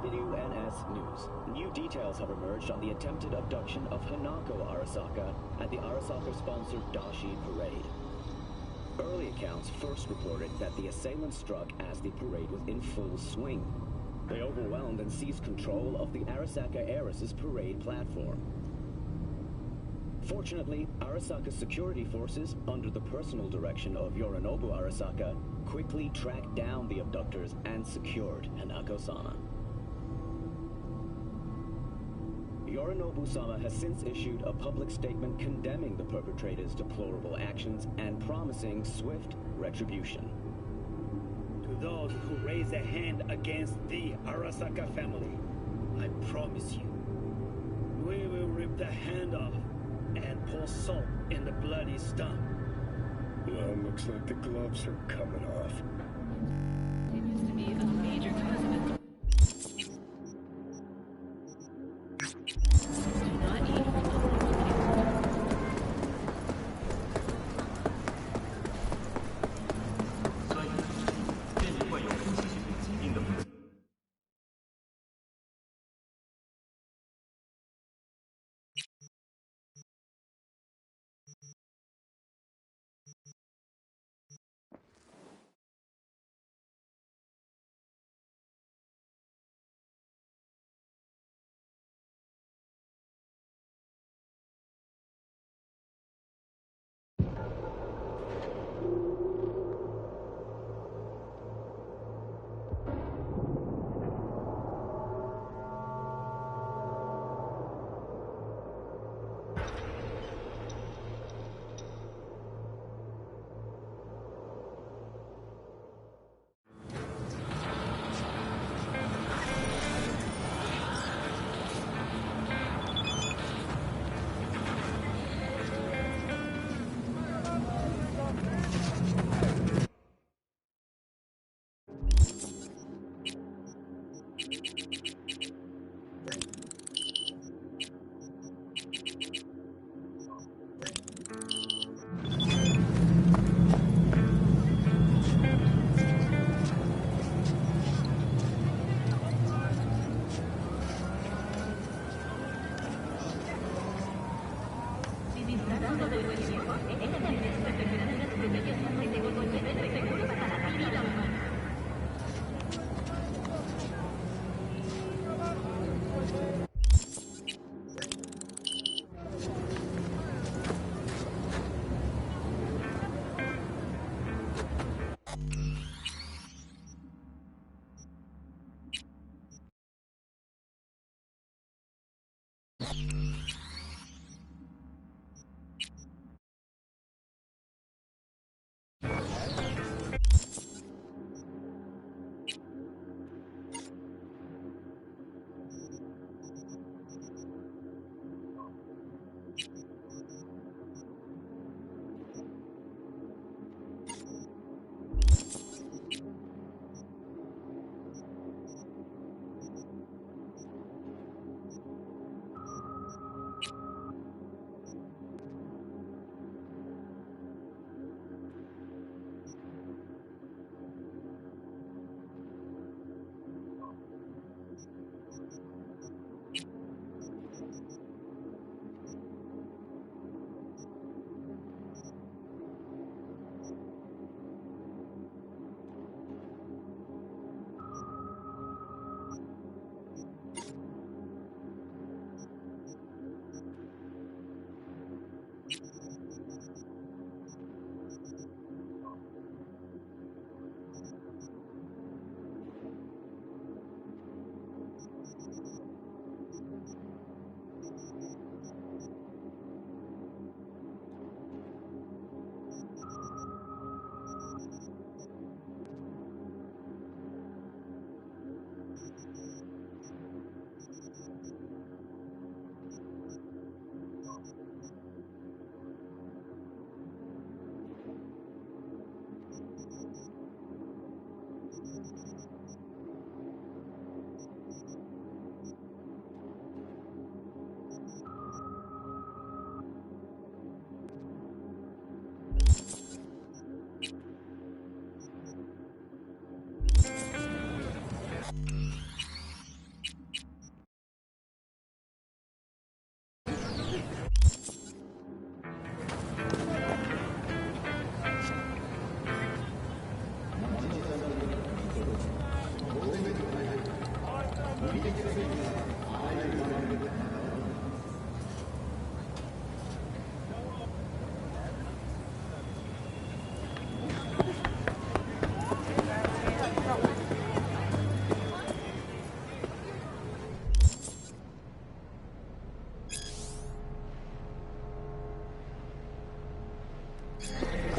WNS News. New details have emerged on the attempted abduction of Hanako Arasaka at the Arasaka-sponsored Dashi Parade. Early accounts first reported that the assailants struck as the parade was in full swing. They overwhelmed and seized control of the Arasaka Heiress's parade platform. Fortunately, Arasaka's security forces, under the personal direction of Yorinobu Arasaka, quickly tracked down the abductors and secured Hanako-sama. Yorinobu-sama has since issued a public statement condemning the perpetrators' deplorable actions and promising swift retribution. To those who raise a hand against the Arasaka family, I promise you, we will rip the hand off and pour salt in the bloody stump. Well, looks like the gloves are coming off. It used to be a major cause of it. Do not eat所以，这里会有呼吸系统疾病的。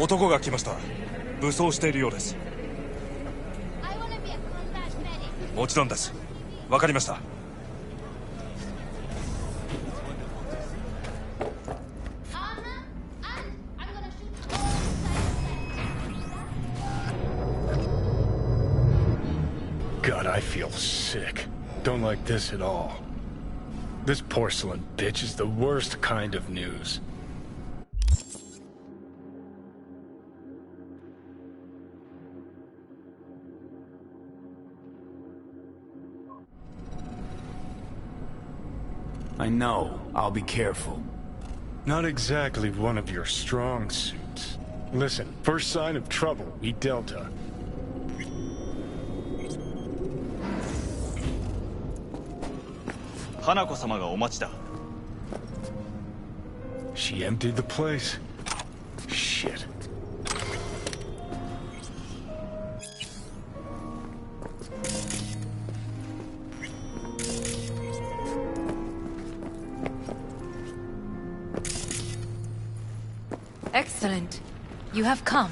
男が来ました。武装しているようです。もちろんです。わかりました。God, I feel sick. Don't like this at all. This porcelain bitch is the worst kind of news. I know. I'll be careful. Not exactly one of your strong suits. Listen, first sign of trouble, we Delta. Hanako-samaがお待ちだ。She emptied the place. Shit. Excellent. You have come.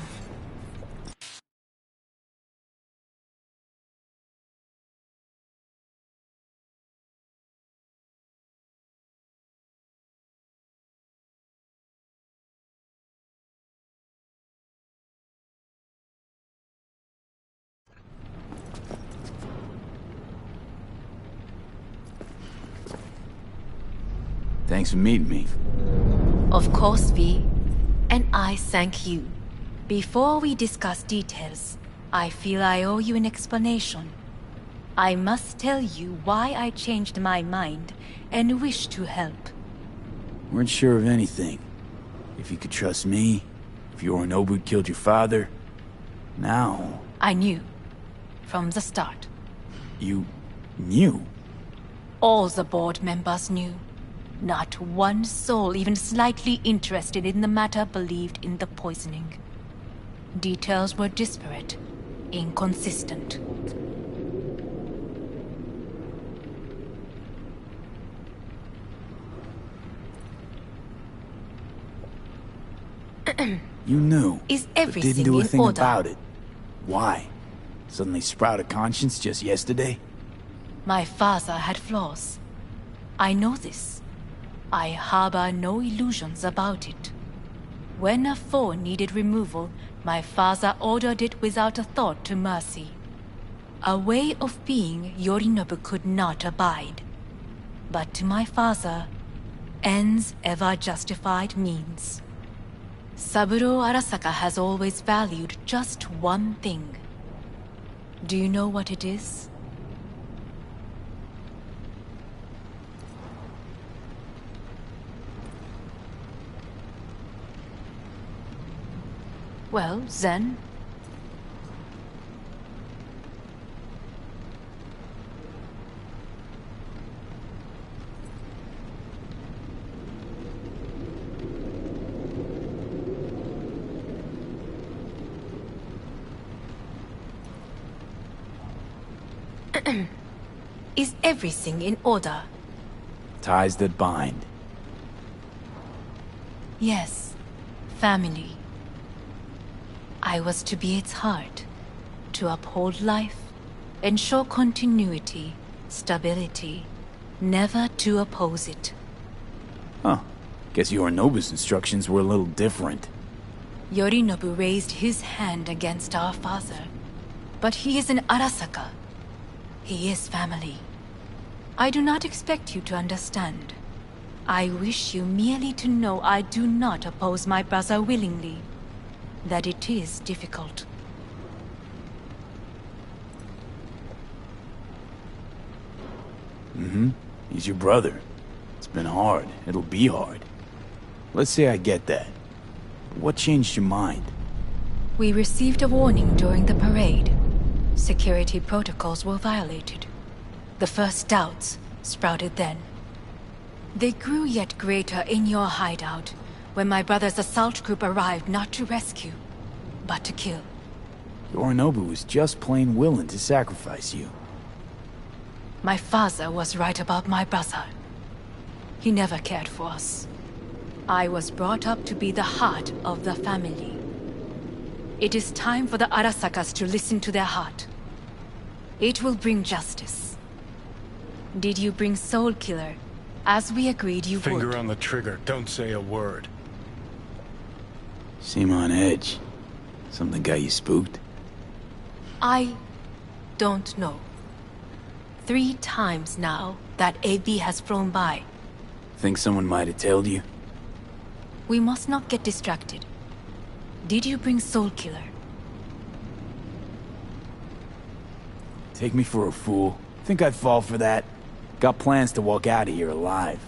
Thanks for meeting me. Of course, V. And I thank you. Before we discuss details, I feel I owe you an explanation. I must tell you why I changed my mind and wish to help. Weren't sure of anything. If you could trust me, if Yorinobu killed your father. Now... I knew. From the start. You... knew? All the board members knew. Not one soul even slightly interested in the matter believed in the poisoning. Details were disparate, inconsistent. You knew, Is but everything didn't do a in thing order? about it. Why? Suddenly sprout a conscience just yesterday? My father had flaws. I know this. I harbor no illusions about it. When a foe needed removal, my father ordered it without a thought to mercy. A way of being Yorinobu could not abide. But to my father, ends ever justified means. Saburo Arasaka has always valued just one thing. Do you know what it is? Well, then... Is everything in order? Ties that bind. Yes, family. I was to be its heart, to uphold life, ensure continuity, stability, never to oppose it. Huh. Guess Yorinobu's instructions were a little different. Yorinobu raised his hand against our father, but he is an Arasaka. He is family. I do not expect you to understand. I wish you merely to know I do not oppose my brother willingly. That it is difficult. Mm-hmm. He's your brother. It's been hard. It'll be hard. Let's say I get that. But what changed your mind? We received a warning during the parade. Security protocols were violated. The first doubts sprouted then. They grew yet greater in your hideout, when my brother's assault group arrived not to rescue, but to kill. Yorinobu was just plain willing to sacrifice you. My father was right about my brother. He never cared for us. I was brought up to be the heart of the family. It is time for the Arasakas to listen to their heart. It will bring justice. Did you bring Soul Killer, as we agreed you would? Finger on the trigger, don't say a word. Seem on edge. Something got you spooked? I don't know. 3 times now that AB has flown by. Think someone might have told you? We must not get distracted. Did you bring Soul Killer? Take me for a fool. Think I'd fall for that? Got plans to walk out of here alive.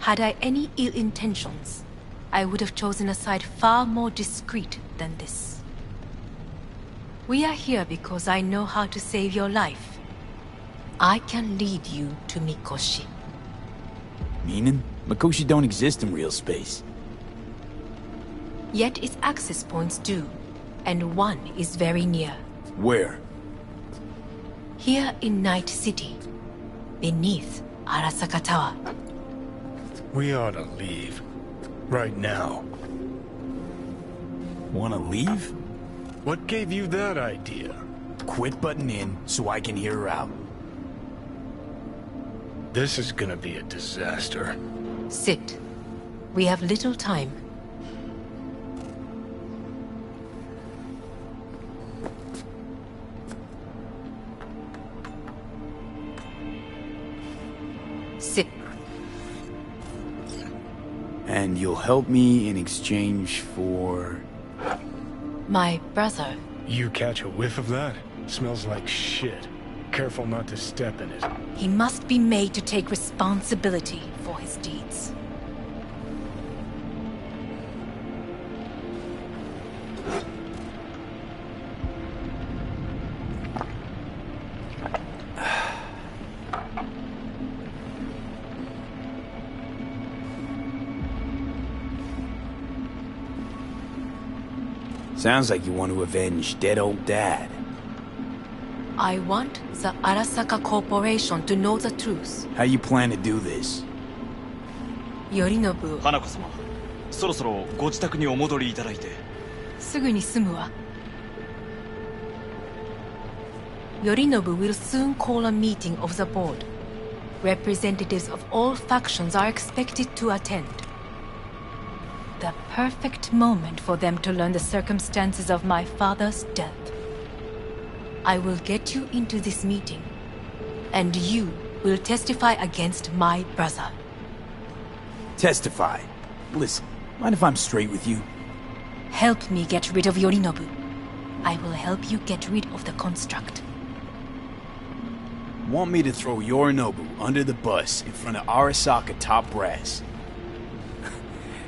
Had I any ill intentions, I would have chosen a side far more discreet than this. We are here because I know how to save your life. I can lead you to Mikoshi. Meaning? Mikoshi don't exist in real space. Yet its access points do, and one is very near. Where? Here in Night City, beneath Arasaka Tower. We ought to leave. Right now. Wanna leave? What gave you that idea? Quit butting in so I can hear her out. This is gonna be a disaster. Sit. We have little time. Sit. And you'll help me in exchange for... My brother. You catch a whiff of that? Smells like shit. Careful not to step in it. He must be made to take responsibility for his deeds. Sounds like you want to avenge dead old dad. I want the Arasaka Corporation to know the truth. How you plan to do this? Yorinobu, 花子様、そろそろご自宅にお戻りいただいて。すぐに済むわ。Yorinobu will soon call a meeting of the board. Representatives of all factions are expected to attend. The perfect moment for them to learn the circumstances of my father's death. I will get you into this meeting, and you will testify against my brother. Testify. Listen, mind if I'm straight with you? Help me get rid of Yorinobu. I will help you get rid of the construct. Want me to throw Yorinobu under the bus in front of Arasaka top brass?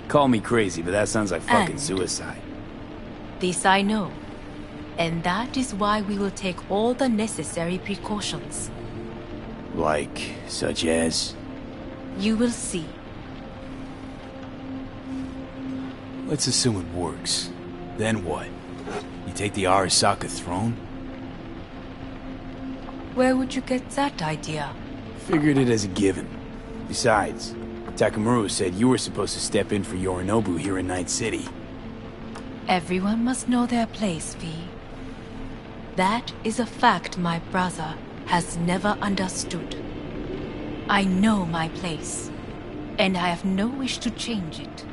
Call me crazy, but that sounds like fucking And- suicide. This I know. And that is why we will take all the necessary precautions. Like, such as? You will see. Let's assume it works. Then what? You take the Arasaka throne? Where would you get that idea? Figured it as a given. Besides, Takamura said you were supposed to step in for Yorinobu here in Night City. Everyone must know their place, V. That is a fact my brother has never understood. I know my place, and I have no wish to change it.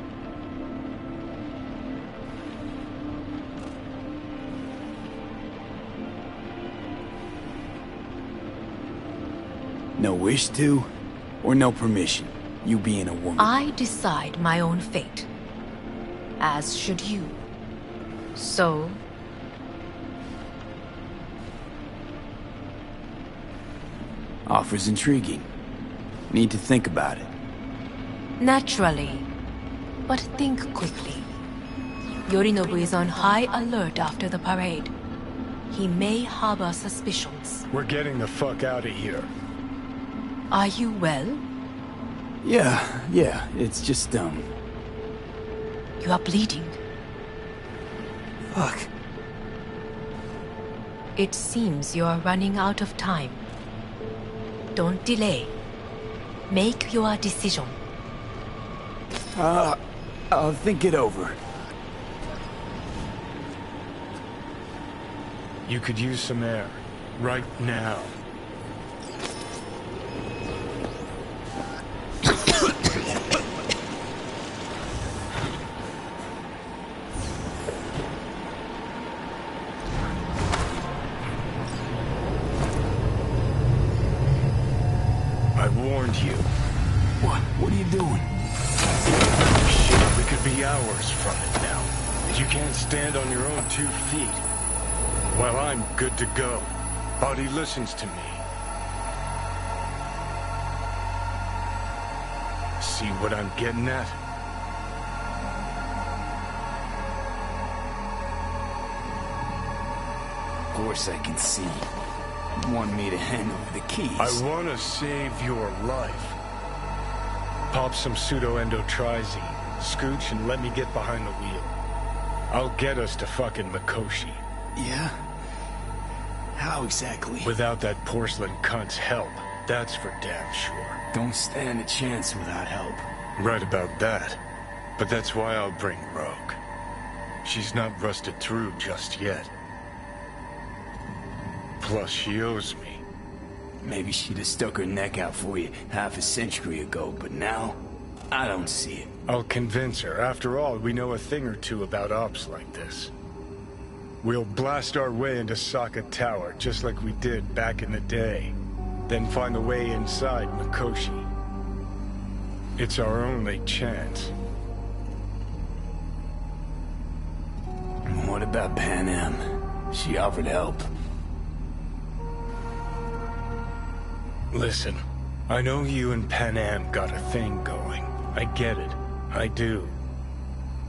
No wish to, or no permission, you being a woman? I decide my own fate. As should you. So, Offer's intriguing. Need to think about it. naturally. But think quickly. Yorinobu is on high alert after the parade. He may harbor suspicions. We're getting the fuck out of here. Are you well? Yeah, it's just, You are bleeding. Fuck. It seems you are running out of time. Don't delay. Make your decision. I'll think it over. You could use some air. Right now. I warned you. What are you doing? Shit, we could be hours from it now. And you can't stand on your own 2 feet. Well, I'm good to go. Body listens to me. See what I'm getting at? Of course I can see. You want me to hand over the keys. I want to save your life. Pop some pseudo-endotrizine, scooch, and let me get behind the wheel. I'll get us to fucking Mikoshi. Yeah? How exactly? Without that porcelain cunt's help, that's for damn sure. Don't stand a chance without help. Right about that. But that's why I'll bring Rogue. She's not rusted through just yet. Plus, she owes me. Maybe she'd have stuck her neck out for you half a century ago, but now, I don't see it. I'll convince her. After all, we know a thing or two about ops like this. We'll blast our way into Sokka Tower, just like we did back in the day. Then find a way inside Mikoshi. It's our only chance. And what about PANAM? She offered help. Listen, I know you and PANAM got a thing going. I get it. I do.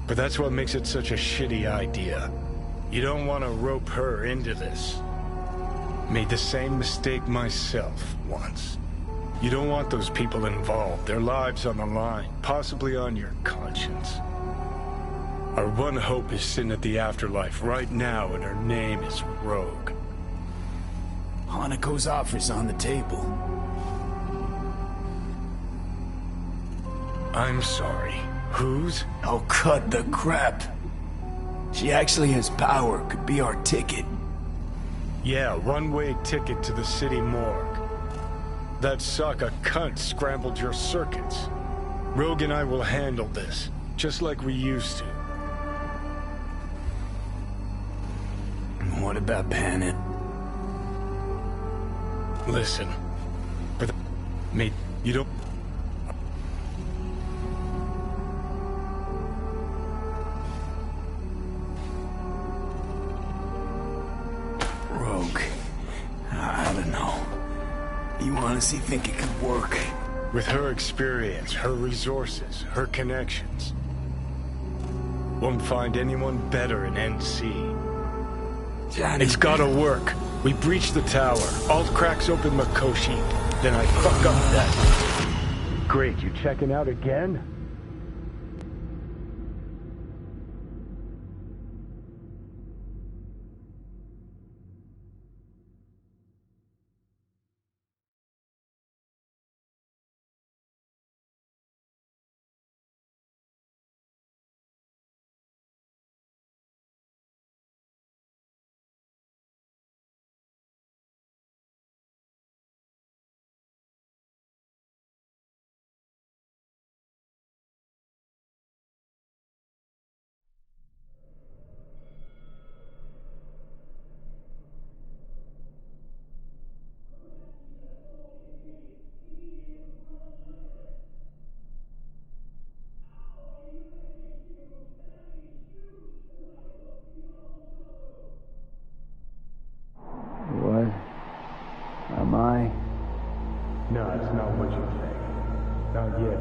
But that's what makes it such a shitty idea. You don't want to rope her into this. Made the same mistake myself once. You don't want those people involved, their lives on the line, possibly on your conscience. Our one hope is sitting at the afterlife right now, and her name is Rogue. Hanako's offer's on the table. I'm sorry. Whose? Oh, cut the crap. She actually has power, could be our ticket. Yeah, one-way ticket to the city morgue. That Sokka cunt scrambled your circuits. Rogue and I will handle this, just like we used to. And what about PANAM? Listen, but mate, you don't... Rogue. I don't know. You honestly think it could work? With her experience, her resources, her connections. Won't find anyone better in NC. Johnny, It's gotta work. We breach the tower. Alt cracks open Mikoshi. Then I fuck up that. Great, you checking out again? What? Am I? No, it's not what you think. Not yet,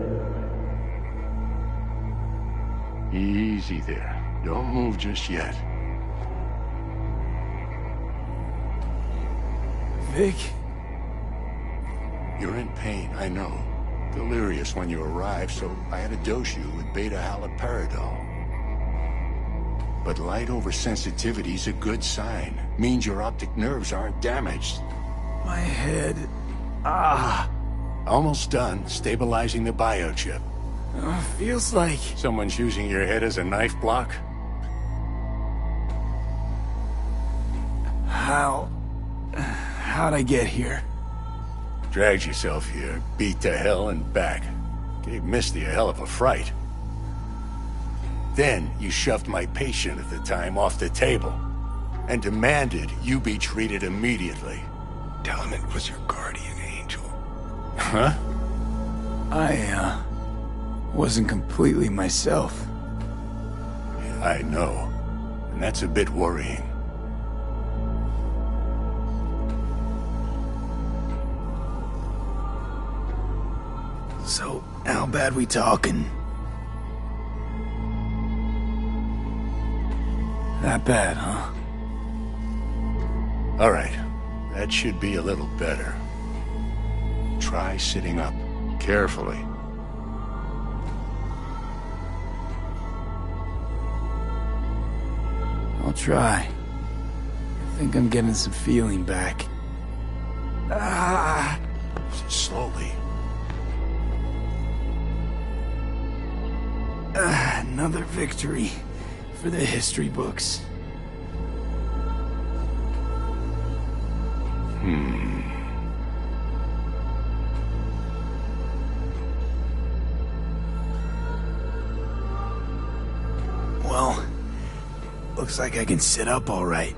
anyway. Easy there. Don't move just yet. Vic? You're in pain, I know. Delirious when you arrived, so I had to dose you with beta-haloperidol. But light oversensitivity's a good sign. Means your optic nerves aren't damaged. My head... Almost done stabilizing the biochip. Feels like... Someone's using your head as a knife block? How'd I get here? Dragged yourself here, beat to hell and back. Gave Misty a hell of a fright. Then you shoved my patient at the time off the table and demanded you be treated immediately. Tell him it was your guardian angel. Huh? I, wasn't completely myself. Yeah, I know. And that's a bit worrying. So, how bad we talking? That bad, huh? All right. That should be a little better. Try sitting up. Carefully. I'll try. I think I'm getting some feeling back. Ah! Slowly. Another victory for the history books. Well, looks like I can sit up all right.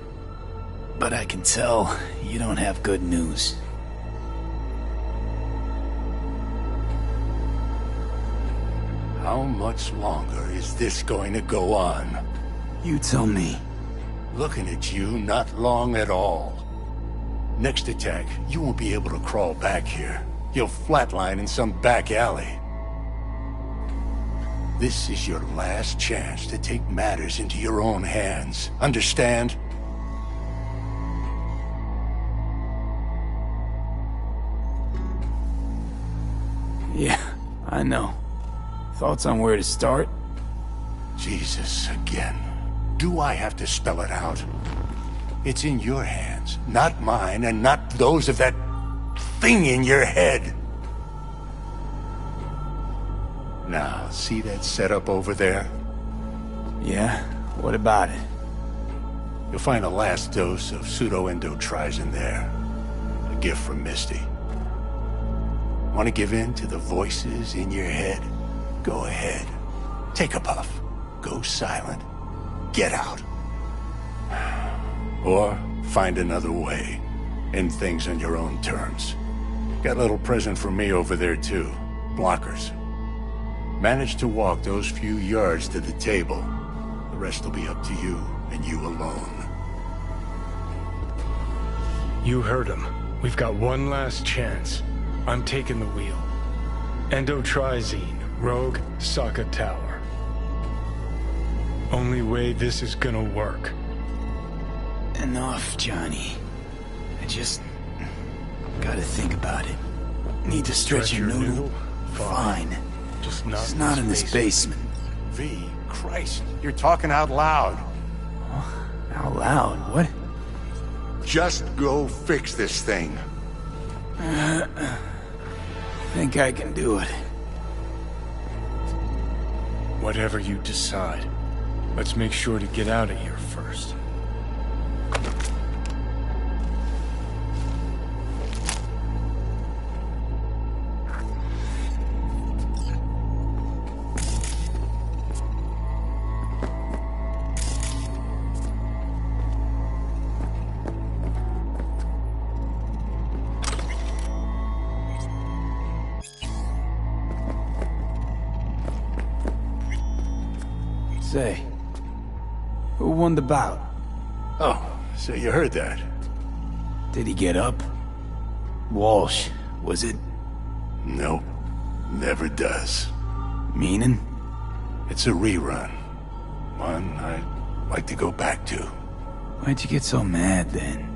But I can tell you don't have good news. How much longer is this going to go on? You tell me. Looking at you, not long at all. Next attack, you won't be able to crawl back here. You'll flatline in some back alley. This is your last chance to take matters into your own hands. Understand? Yeah, I know. Thoughts on where to start? Jesus, again. Do I have to spell it out? It's in your hands, not mine, and not those of that thing in your head. Now, see that setup over there? Yeah? What about it? You'll find a last dose of pseudo-endotrizin there. A gift from Misty. Want to give in to the voices in your head? Go ahead. Take a puff. Go silent. Get out. Or find another way. End things on your own terms. Got a little present for me over there too. Blockers. Manage to walk those few yards to the table. The rest will be up to you, and you alone. You heard him. We've got one last chance. I'm taking the wheel. Endotrizine, Rogue, Sokka Tower. Only way this is gonna work. Enough, Johnny. I just gotta think about it. Need to stretch your noodle? Fine. Just It's not in this basement. V, Christ, you're talking out loud. Out loud? What? Just go fix this thing. Think I can do it. Whatever you decide. Let's make sure to get out of here first. Say, who won the bout? Oh, so you heard that. Did he get up? Walsh, was it? Nope, never does. Meaning? It's a rerun. One I'd like to go back to. Why'd you get so mad then?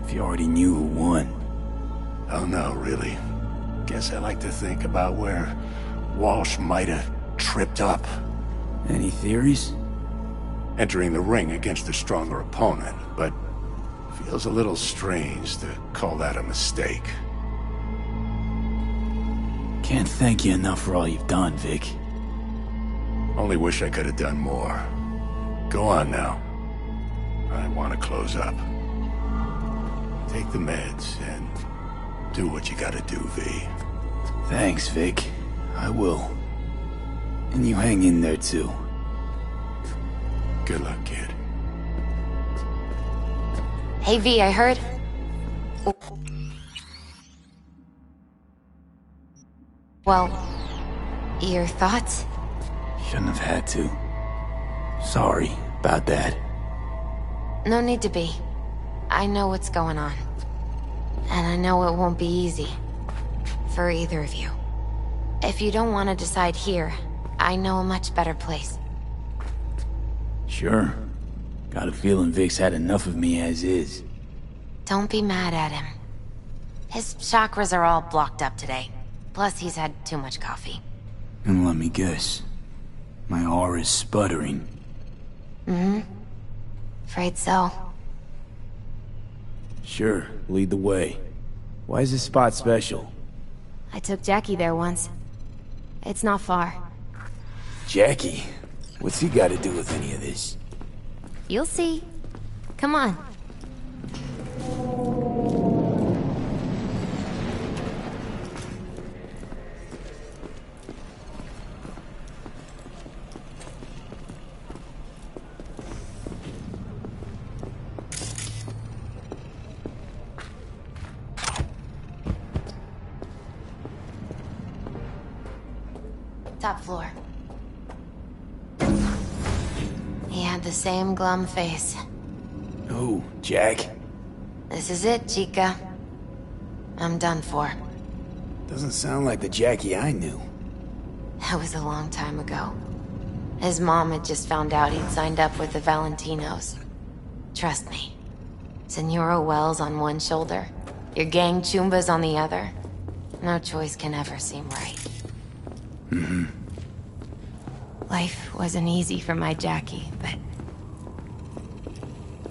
If you already knew who won. Oh no, really. Guess I like to think about where Walsh might have tripped up. Any theories? Entering the ring against a stronger opponent, but feels a little strange to call that a mistake. Can't thank you enough for all you've done, Vic. Only wish I could have done more. Go on now. I want to close up. Take the meds and do what you gotta do, V. Thanks, Vic. I will. And you hang in there, too. Good luck, kid. Hey, V, I heard... Well, your thoughts? Shouldn't have had to. Sorry about that. No need to be. I know what's going on. And I know it won't be easy. For either of you. If you don't want to decide here, I know a much better place. Sure. Got a feeling Vic's had enough of me as is. Don't be mad at him. His chakras are all blocked up today. Plus, he's had too much coffee. And let me guess. My aura's sputtering. Mm-hmm. Afraid so. Sure, lead the way. Why is this spot special? I took Jackie there once. It's not far. Jackie? What's he got to do with any of this? You'll see. Come on. Top floor. He had the same glum face. Who, Jack? This is it, Chica. I'm done for. Doesn't sound like the Jackie I knew. That was a long time ago. His mom had just found out he'd signed up with the Valentinos. Trust me. Senora Wells on one shoulder, your gang Chumbas on the other. No choice can ever seem right. Mm-hmm. Life wasn't easy for my Jackie, but...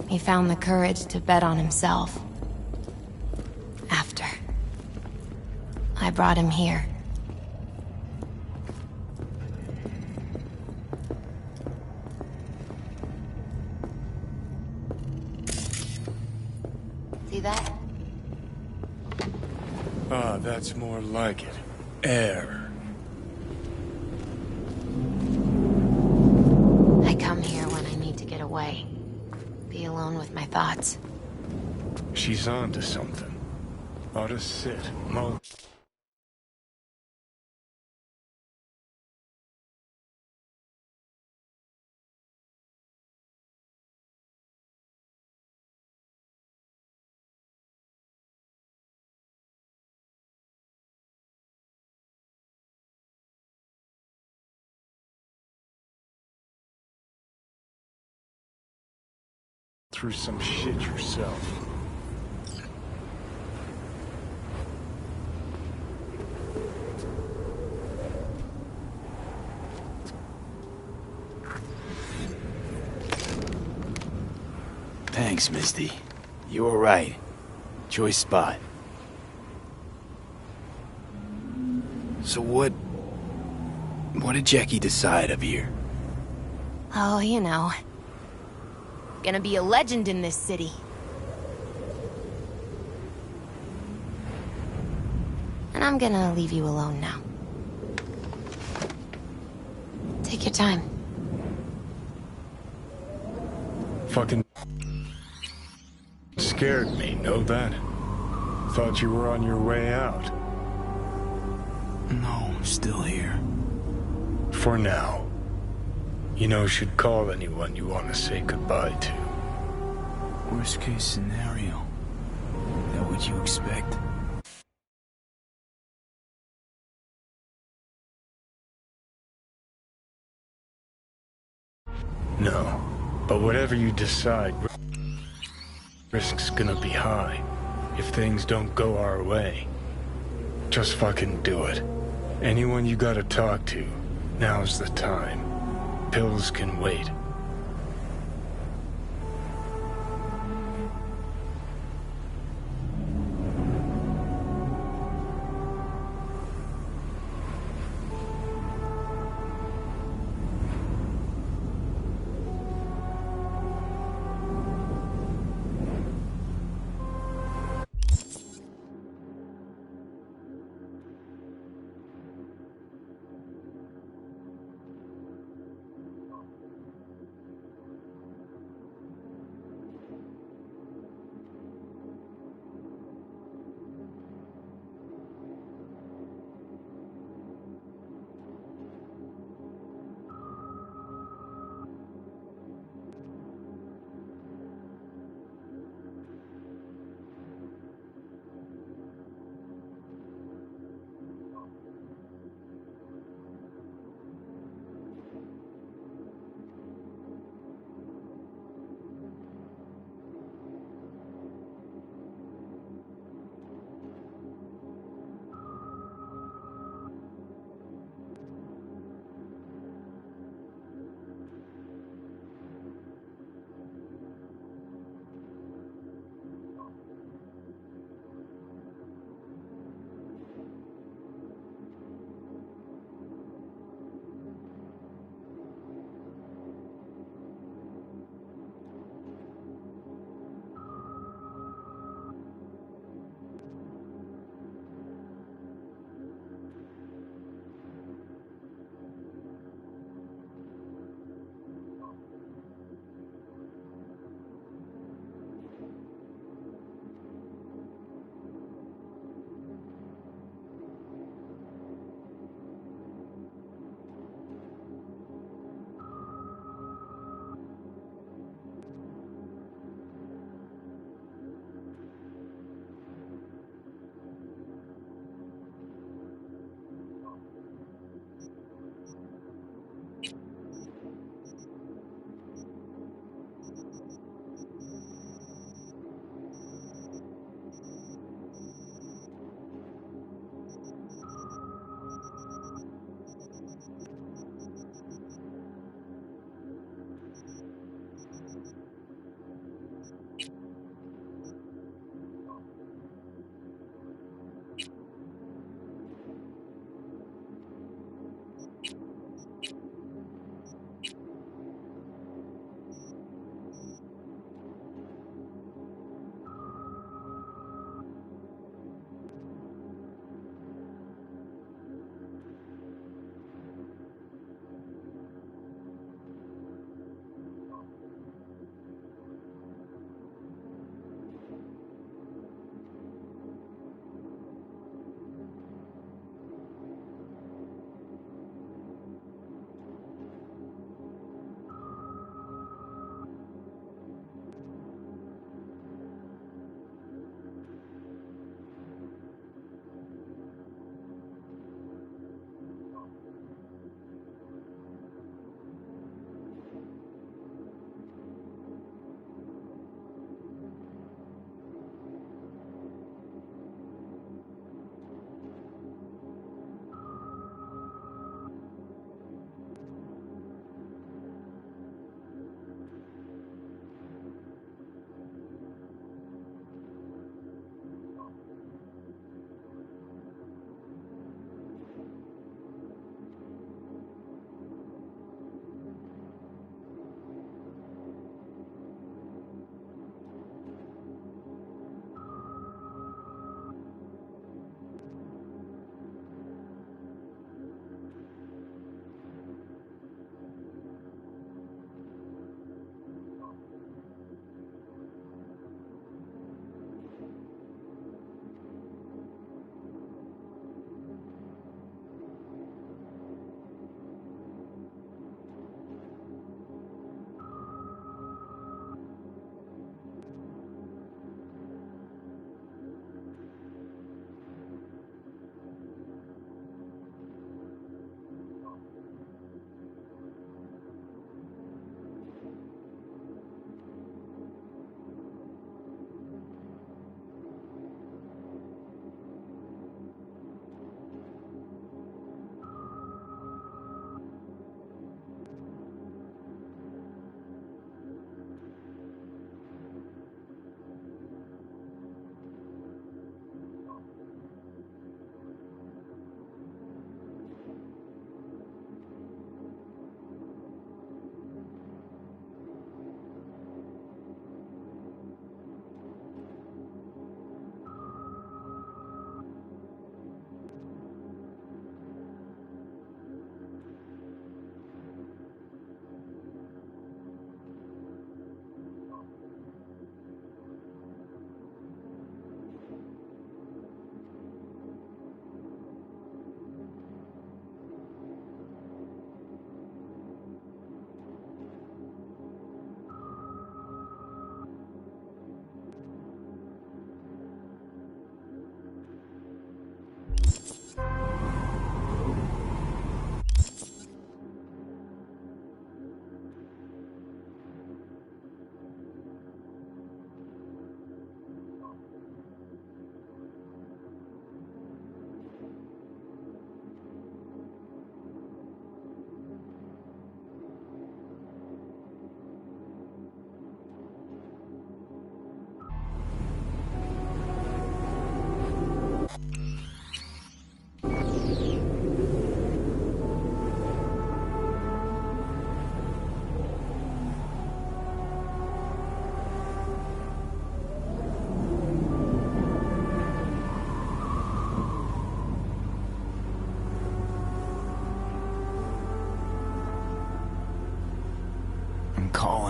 he found the courage to bet on himself. After. I brought him here. See that? Ah, that's more like it. Air. I come here when I need to get away. Be alone with my thoughts. She's on to something. Ought to sit, mull. Through some shit yourself. Thanks, Misty. You were right. Choice spot. So what did Jackie decide up here? Oh, you know. Gonna be a legend in this city. And I'm gonna leave you alone now. Take your time. Fucking scared me, know that? Thought you were on your way out. No, I'm still here. For now. You know, should call anyone you want to say goodbye to. Worst case scenario. That what you expect? No. But whatever you decide, risk's gonna be high. If things don't go our way. Just fucking do it. Anyone you gotta talk to, now's the time. Pills can wait.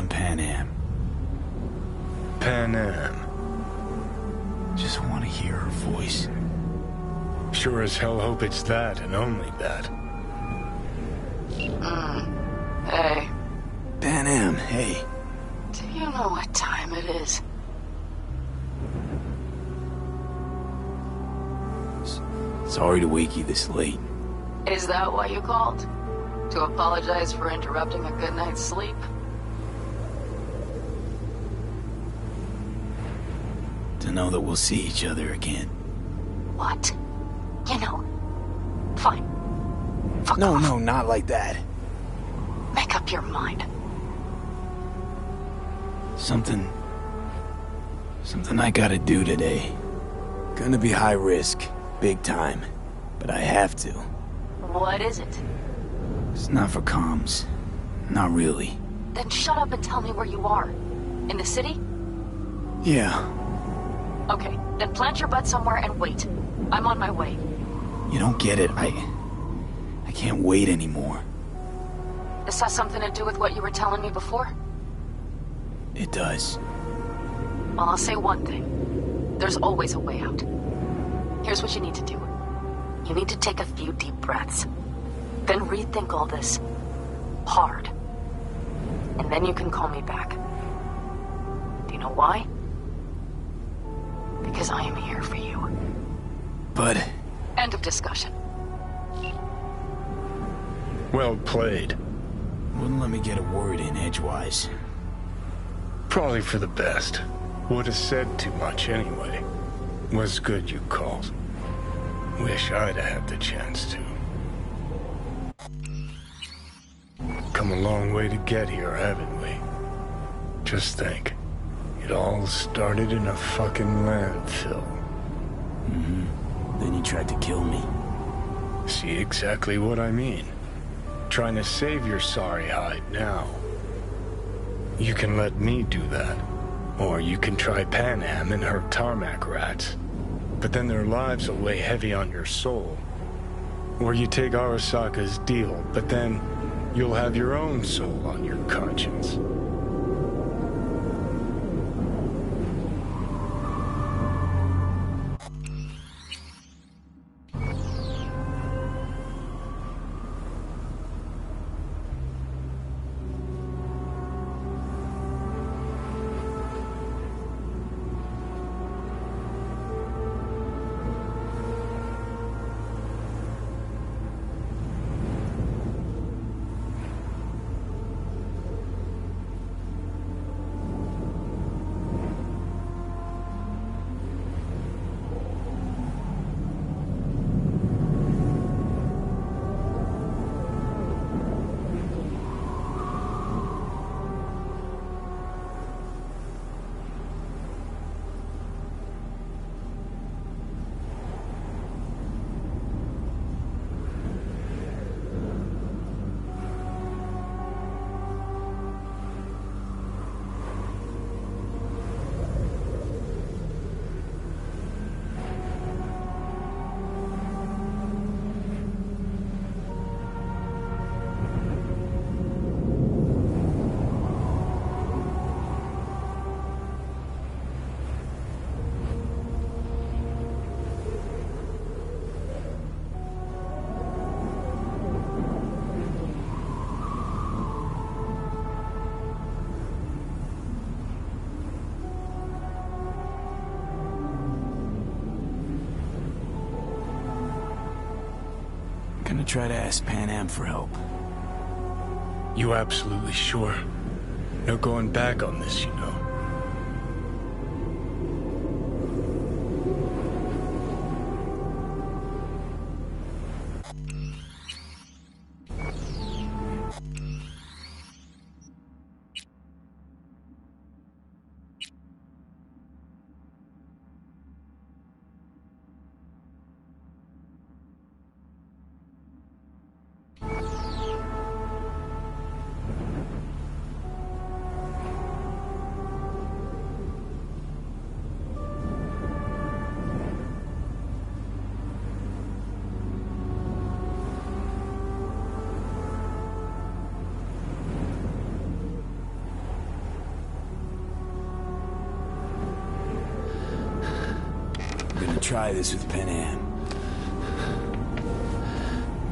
on PANAM. PANAM. Just want to hear her voice. Sure as hell hope it's that and only that. Hey. PANAM, hey. Do you know what time it is? Sorry to wake you this late. Is that why you called? To apologize for interrupting a good night's sleep? To know that we'll see each other again. What? You know, fine. Fuck No, off. no, not like that. Make up your mind. Something I gotta do today. Gonna be high risk, big time, but I have to. What is it? It's not for comms. Not really. Then shut up and tell me where you are. In the city? Yeah. Okay, then plant your butt somewhere and wait. I'm on my way. You don't get it. I can't wait anymore. This has something to do with what you were telling me before? It does. Well, I'll say one thing. There's always a way out. Here's what you need to do. You need to take a few deep breaths. Then rethink all this. Hard. And then you can call me back. Do you know why? Because I am here for you. But... End of discussion. Well played. Wouldn't let me get a word in edgewise. Probably for the best. Would have said too much anyway. Was good you called. Wish I'd have had the chance to. Come a long way to get here, haven't we? Just think. It all started in a fucking landfill. Then you tried to kill me. See exactly what I mean. Trying to save your sorry hide now. You can let me do that. Or you can try PANAM and her tarmac rats. But then their lives will weigh heavy on your soul. Or you take Arasaka's deal, but then you'll have your own soul on your conscience. Gonna try to ask PANAM for help. You absolutely sure? No going back on this, you know. try this with PANAM.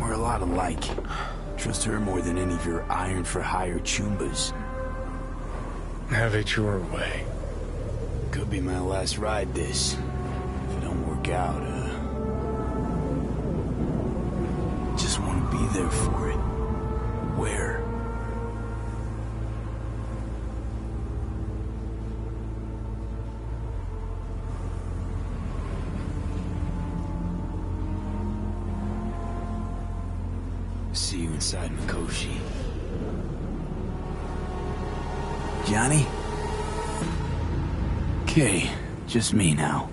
We're a lot alike. Trust her more than any of your iron-for-hire chumbas. Have it your way. Could be my last ride this. If it don't work out, just want to be there for it. Where? See you inside Mikoshi. Johnny? Okay, just me now.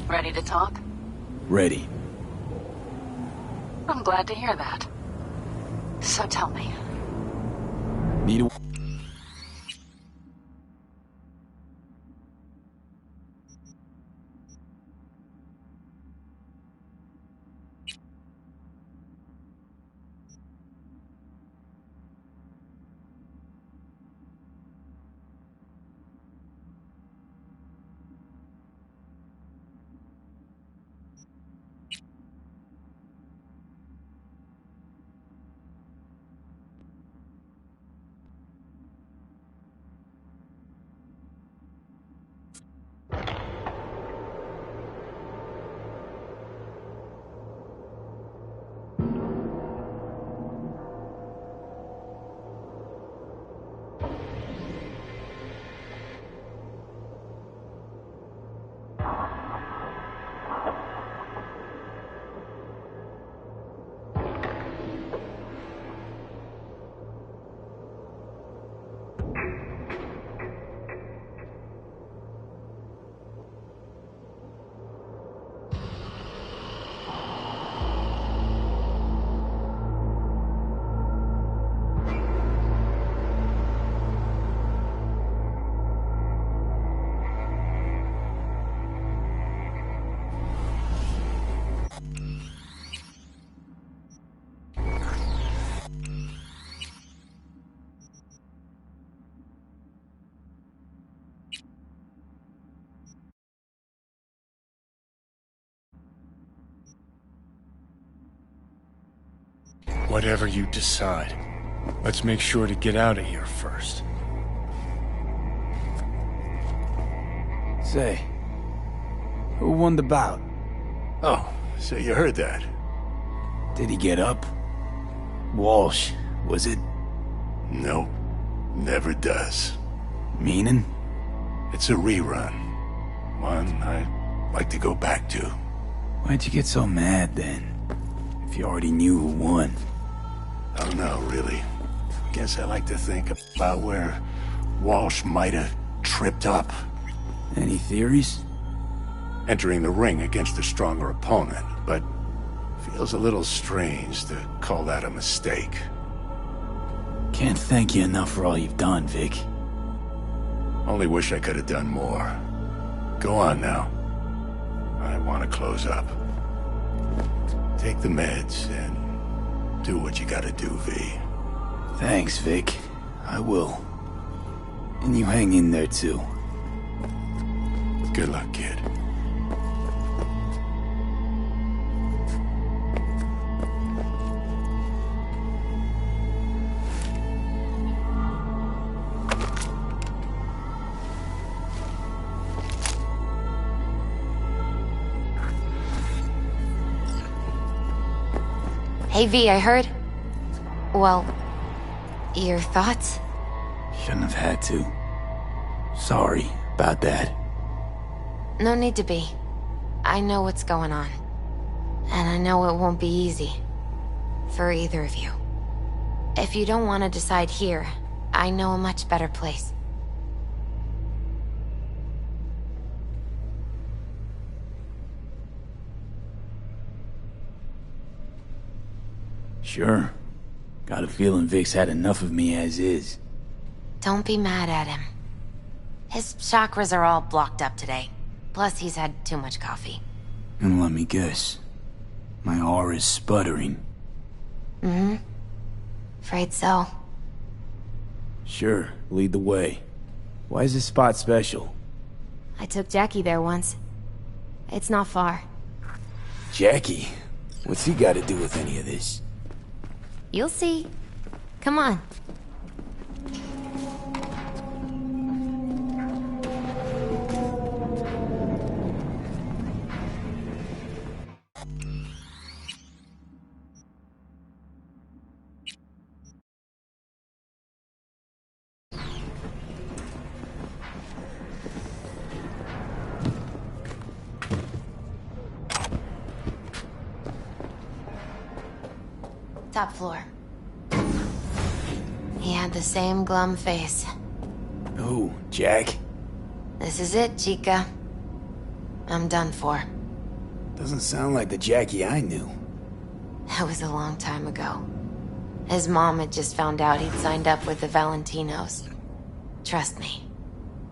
Ready to talk? Ready. I'm glad to hear that. So tell me. Need a... Whatever you decide, let's make sure to get out of here first. Say, who won the bout? Oh, so you heard that? Did he get up? Walsh, was it? Nope, never does. Meaning? It's a rerun. One I'd like to go back to. Why'd you get so mad then? If you already knew who won. Oh no, really. Guess I like to think about where Walsh might have tripped up. Any theories? Entering the ring against a stronger opponent, but feels a little strange to call that a mistake. Can't thank you enough for all you've done, Vic. Only wish I could have done more. Go on now. I want to close up. Take the meds and do what you gotta do, V. Thanks, Vic. I will. And you hang in there, too. Good luck, kid. Hey, V, I heard... Well, your thoughts? Shouldn't have had to. Sorry about that. No need to be. I know what's going on. And I know it won't be easy. For either of you. If you don't want to decide here, I know a much better place. Sure. Got a feeling Vic's had enough of me as is. Don't be mad at him. His chakras are all blocked up today. Plus, he's had too much coffee. And let me guess. My aura's sputtering. Mm-hmm. Afraid so. Sure, lead the way. Why is this spot special? I took Jackie there once. It's not far. Jackie? What's he got to do with any of this? You'll see. Come on. Top floor. He had the same glum face. Who, Jack? This is it, Chica. I'm done for. Doesn't sound like the Jackie I knew. That was a long time ago. His mom had just found out he'd signed up with the Valentinos. Trust me.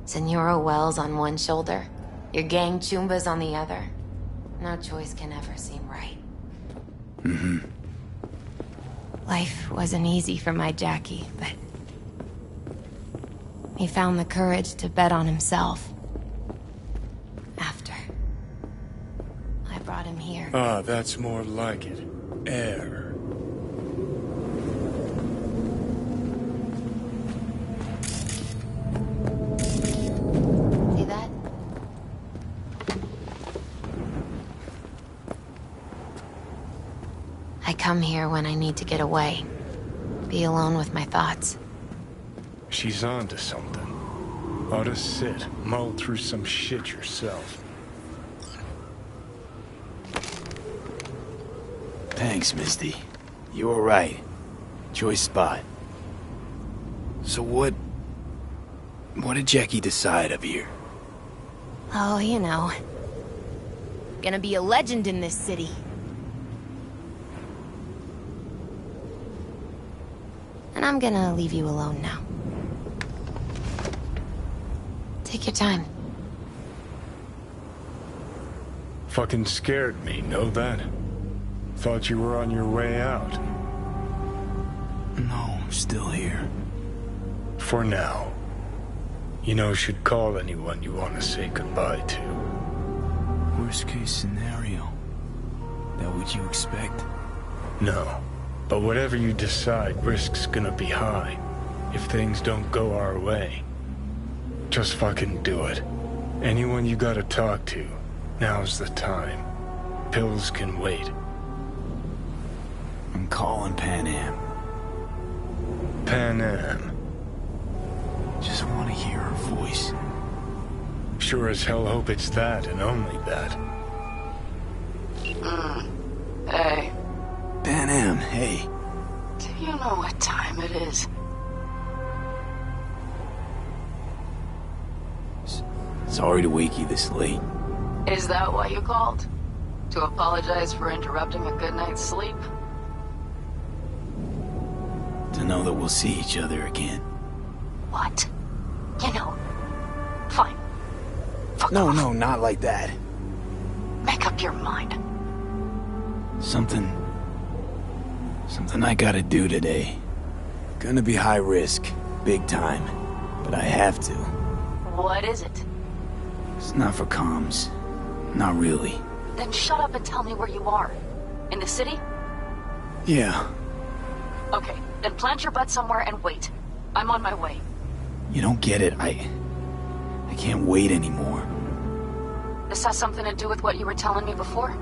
Senora Wells on one shoulder, your gang Chumbas on the other. No choice can ever seem right. Mm-hmm. Life wasn't easy for my Jackie, but he found the courage to bet on himself. After I brought him here. Ah, that's more like it. Air. See that? I come here when I need to get away. Be alone with my thoughts. She's onto something. Ought to sit, mull through some shit yourself. Thanks, Misty. You were right. Choice spot. So what did Jackie decide up here? Oh, you know. Gonna be a legend in this city. And I'm gonna leave you alone now. Take your time. Fucking scared me, know that? Thought you were on your way out. No, I'm still here. For now. You know, should call anyone you want to say goodbye to. Worst case scenario. That what you expect? No. But whatever you decide, risk's gonna be high. If things don't go our way. Just fucking do it. Anyone you gotta talk to, now's the time. Pills can wait. I'm calling PANAM. PANAM. Just want to hear her voice. Sure as hell hope it's that and only that. Hey. PANAM, hey. Do you know what time it is? Sorry to wake you this late. Is that why you called? To apologize for interrupting a good night's sleep? To know that we'll see each other again. What? You know. Fine. Fuck No, off. no, not like that. Make up your mind. Something I gotta do today. Gonna be high risk, big time, but I have to. What is it? It's not for comms. Not really. Then shut up and tell me where you are. In the city? Yeah. Okay, then plant your butt somewhere and wait. I'm on my way. You don't get it. I can't wait anymore. This has something to do with what you were telling me before?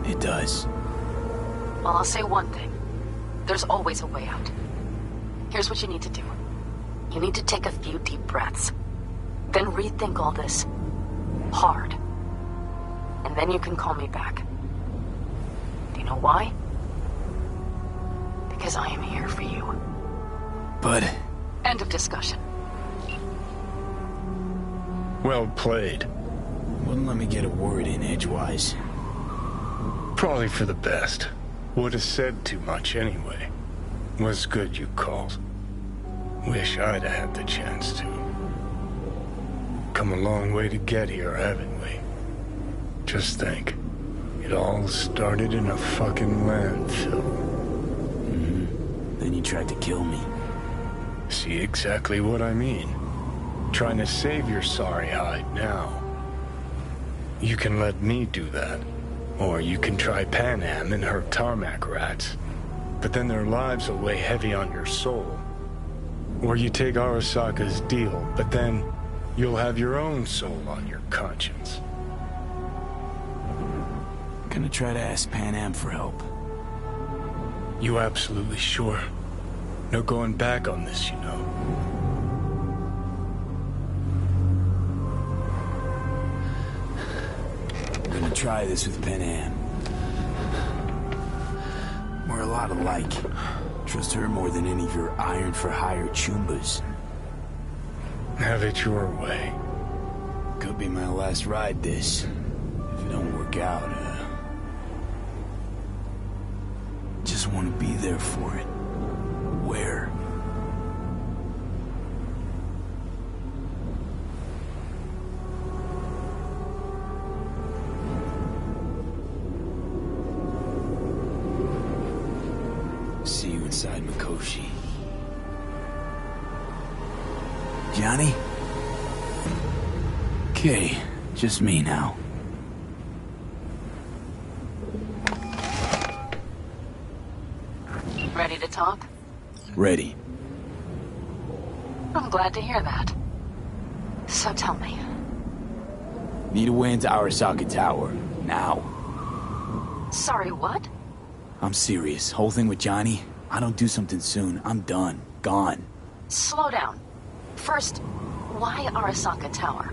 It does. Well, I'll say one thing. There's always a way out. Here's what you need to do. You need to take a few deep breaths. Then rethink all this. Hard. And then you can call me back. Do you know why? Because I am here for you. But... End of discussion. Well played. Wouldn't let me get a word in edgewise. Probably for the best. Would have said too much anyway. Was good you called. Wish I'd have had the chance to. Come a long way to get here, haven't we? Just think. It all started in a fucking landfill. Then you tried to kill me. See exactly what I mean. Trying to save your sorry hide now. You can let me do that. Or you can try PANAM and her tarmac rats. But then their lives will weigh heavy on your soul. Or you take Arasaka's deal, but then you'll have your own soul on your conscience. Gonna try to ask PANAM for help. You absolutely sure? No going back on this, you know. I'm gonna try this with PANAM. We're a lot alike. Trust her more than any of your iron-for-hire chumbas. Have it your way. Could be my last ride, this. If it don't work out, just want to be there for it. Where? See you inside Mikoshi. Johnny? Okay, just me now. Ready to talk? Ready. I'm glad to hear that. So tell me. Need a way into Arasaka Tower. Now. Sorry, what? I'm serious. Whole thing with Johnny, I don't do something soon, I'm done. Gone. Slow down. First, why Arasaka Tower?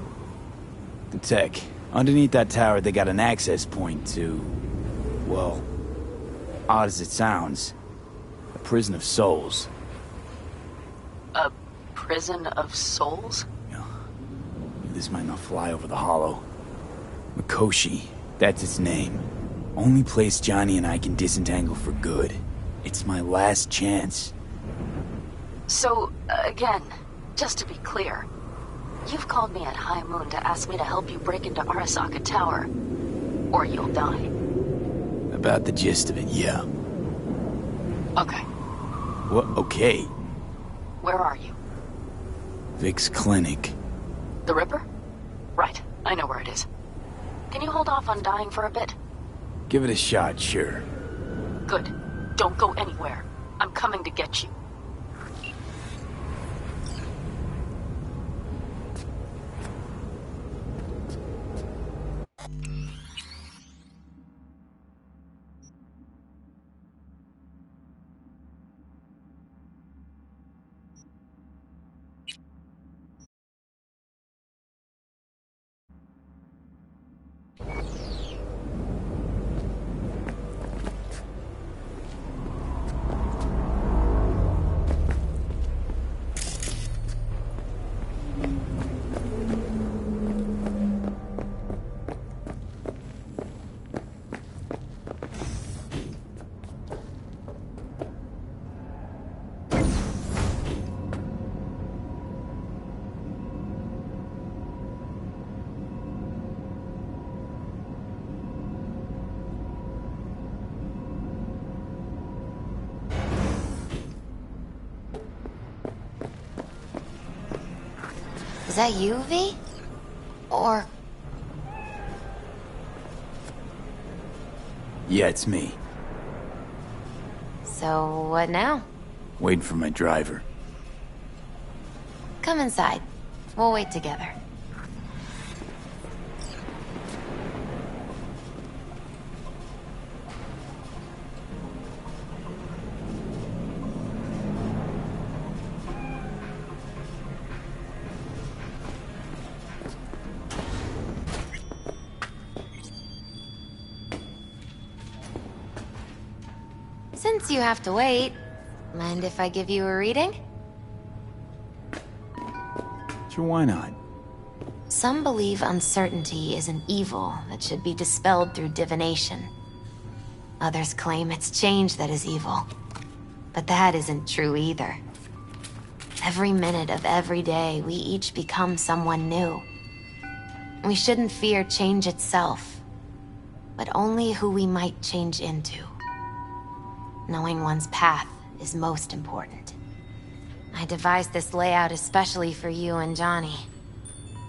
The tech. Underneath that tower, they got an access point to... well, odd as it sounds, a prison of souls. A prison of souls? This might not fly over the hollow. Mikoshi, that's its name. Only place Johnny and I can disentangle for good. It's my last chance. So, again, just to be clear, you've called me at High Moon to ask me to help you break into Arasaka Tower, or you'll die. About the gist of it, yeah. Okay. What? Okay. Where are you? Vic's clinic. The Ripper? Right, I know where it is. Can you hold off on dying for a bit? Give it a shot, sure. Good. Don't go anywhere. I'm coming to get you. Is that you, V? Or... Yeah, it's me. So, what now? Waiting for my driver. Come inside. We'll wait together. Since you have to wait, mind if I give you a reading? Sure, why not? Some believe uncertainty is an evil that should be dispelled through divination. Others claim it's change that is evil. But that isn't true either. Every minute of every day, we each become someone new. We shouldn't fear change itself, but only who we might change into. Knowing one's path is most important. I devised this layout especially for you and Johnny.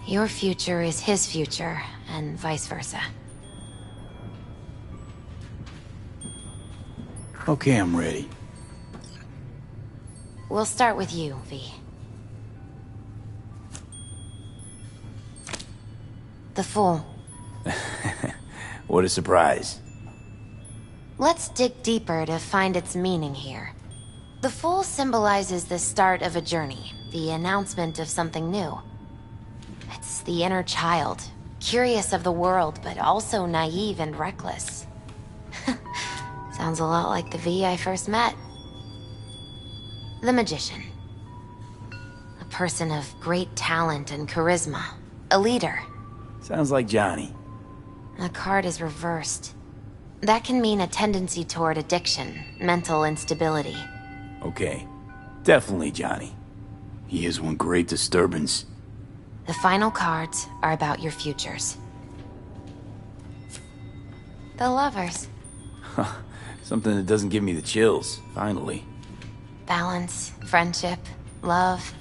Your future is his future, and vice versa. Okay, I'm ready. We'll start with you, V. The Fool. What a surprise. Let's dig deeper to find its meaning here. The Fool symbolizes the start of a journey, the announcement of something new. It's the inner child, curious of the world, but also naive and reckless. Sounds a lot like the V I first met. The Magician. A person of great talent and charisma. A leader. Sounds like Johnny. The card is reversed. That can mean a tendency toward addiction, mental instability. Okay. Definitely Johnny. He is one great disturbance. The final cards are about your futures. The Lovers. Something that doesn't give me the chills, finally. Balance, friendship, love.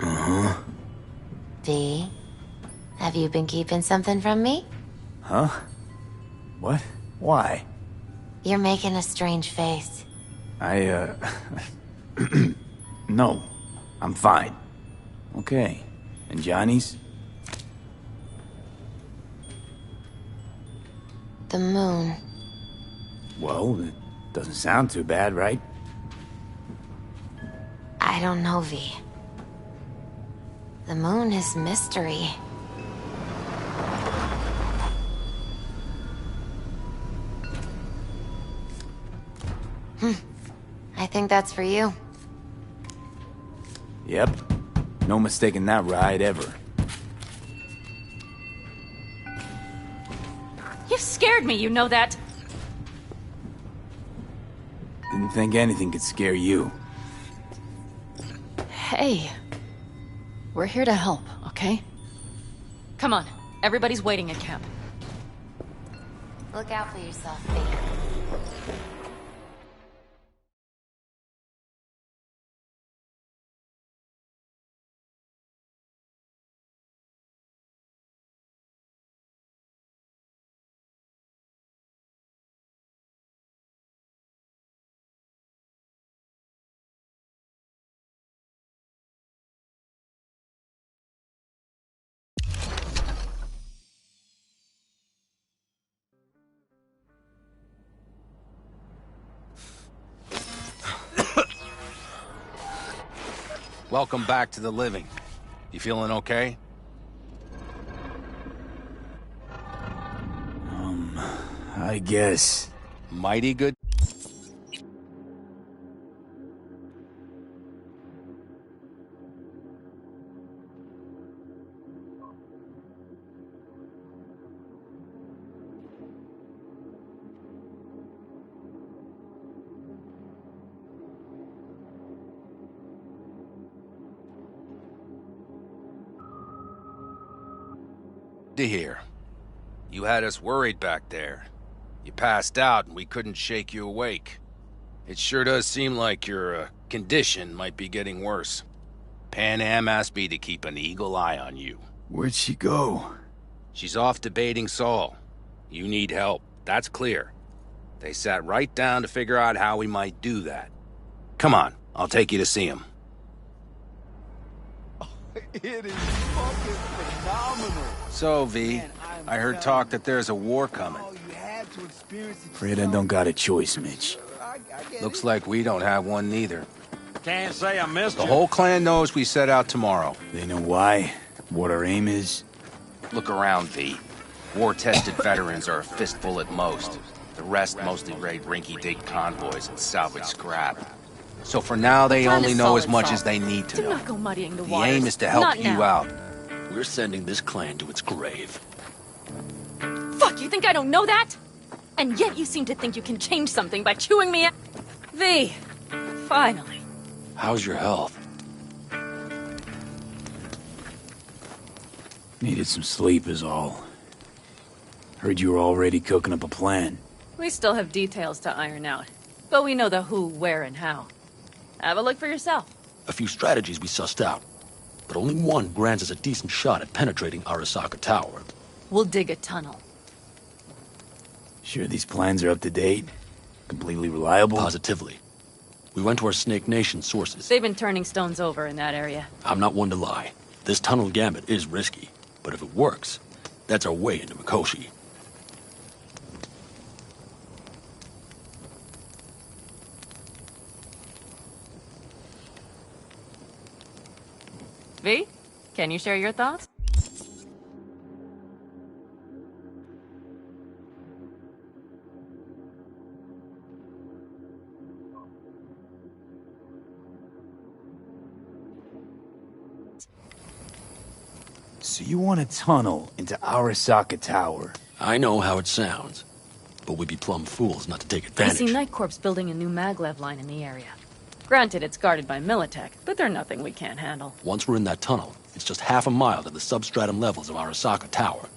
Uh-huh. V, have you been keeping something from me? Huh? What? Why? You're making a strange face. No. I'm fine. Okay. And Johnny's? The moon. Well, it doesn't sound too bad, right? I don't know, V. The moon is mystery. I think that's for you. Yep. No mistaking that ride ever. You've scared me, you know that. Didn't think anything could scare you. Hey. We're here to help, okay? Come on, everybody's waiting at camp. Look out for yourself, V. Welcome back to the living. You feeling okay? I guess. Mighty good. To hear. You had us worried back there. You passed out and we couldn't shake you awake. It sure does seem like your condition might be getting worse. PANAM asked me to keep an eagle eye on you. Where'd she go? She's off debating Saul. You need help, that's clear. They sat right down to figure out how we might do that. Come on, I'll take you to see him. It is fucking phenomenal. So, V, I heard talk that there's a war coming. Afraid I don't got a choice, Mitch. Looks like we don't have one neither. Can't say I missed The you. whole clan knows we set out tomorrow. They know why? What our aim is? Look around, V. War-tested veterans are a fistful at most. The rest mostly raid rinky-dink convoys and salvage scrap. So for now, they only know as much as they need to Do know. not go muddying the The waters. aim is to help Not you now. out. We're sending this clan to its grave. Fuck, you think I don't know that? And yet you seem to think you can change something by chewing me out. V, Finally. How's your health? Needed some sleep is all. Heard you were already cooking up a plan. We still have details to iron out, but we know the who, where, and how. Have a look for yourself. A few strategies we sussed out, but only one grants us a decent shot at penetrating Arasaka Tower. We'll dig a tunnel. Sure these plans are up to date? Completely reliable? Positively. We went to our Snake Nation sources. They've been turning stones over in that area. I'm not one to lie. This tunnel gambit is risky, but if it works, that's our way into Mikoshi. V, can you share your thoughts? So you want a tunnel into Arasaka Tower? I know how it sounds, but we'd be plumb fools not to take I advantage. see Night Corp's building a new maglev line in the area. Granted, it's guarded by Militech, but they're nothing we can't handle. Once we're in that tunnel, it's just half a mile to the substratum levels of Arasaka Tower.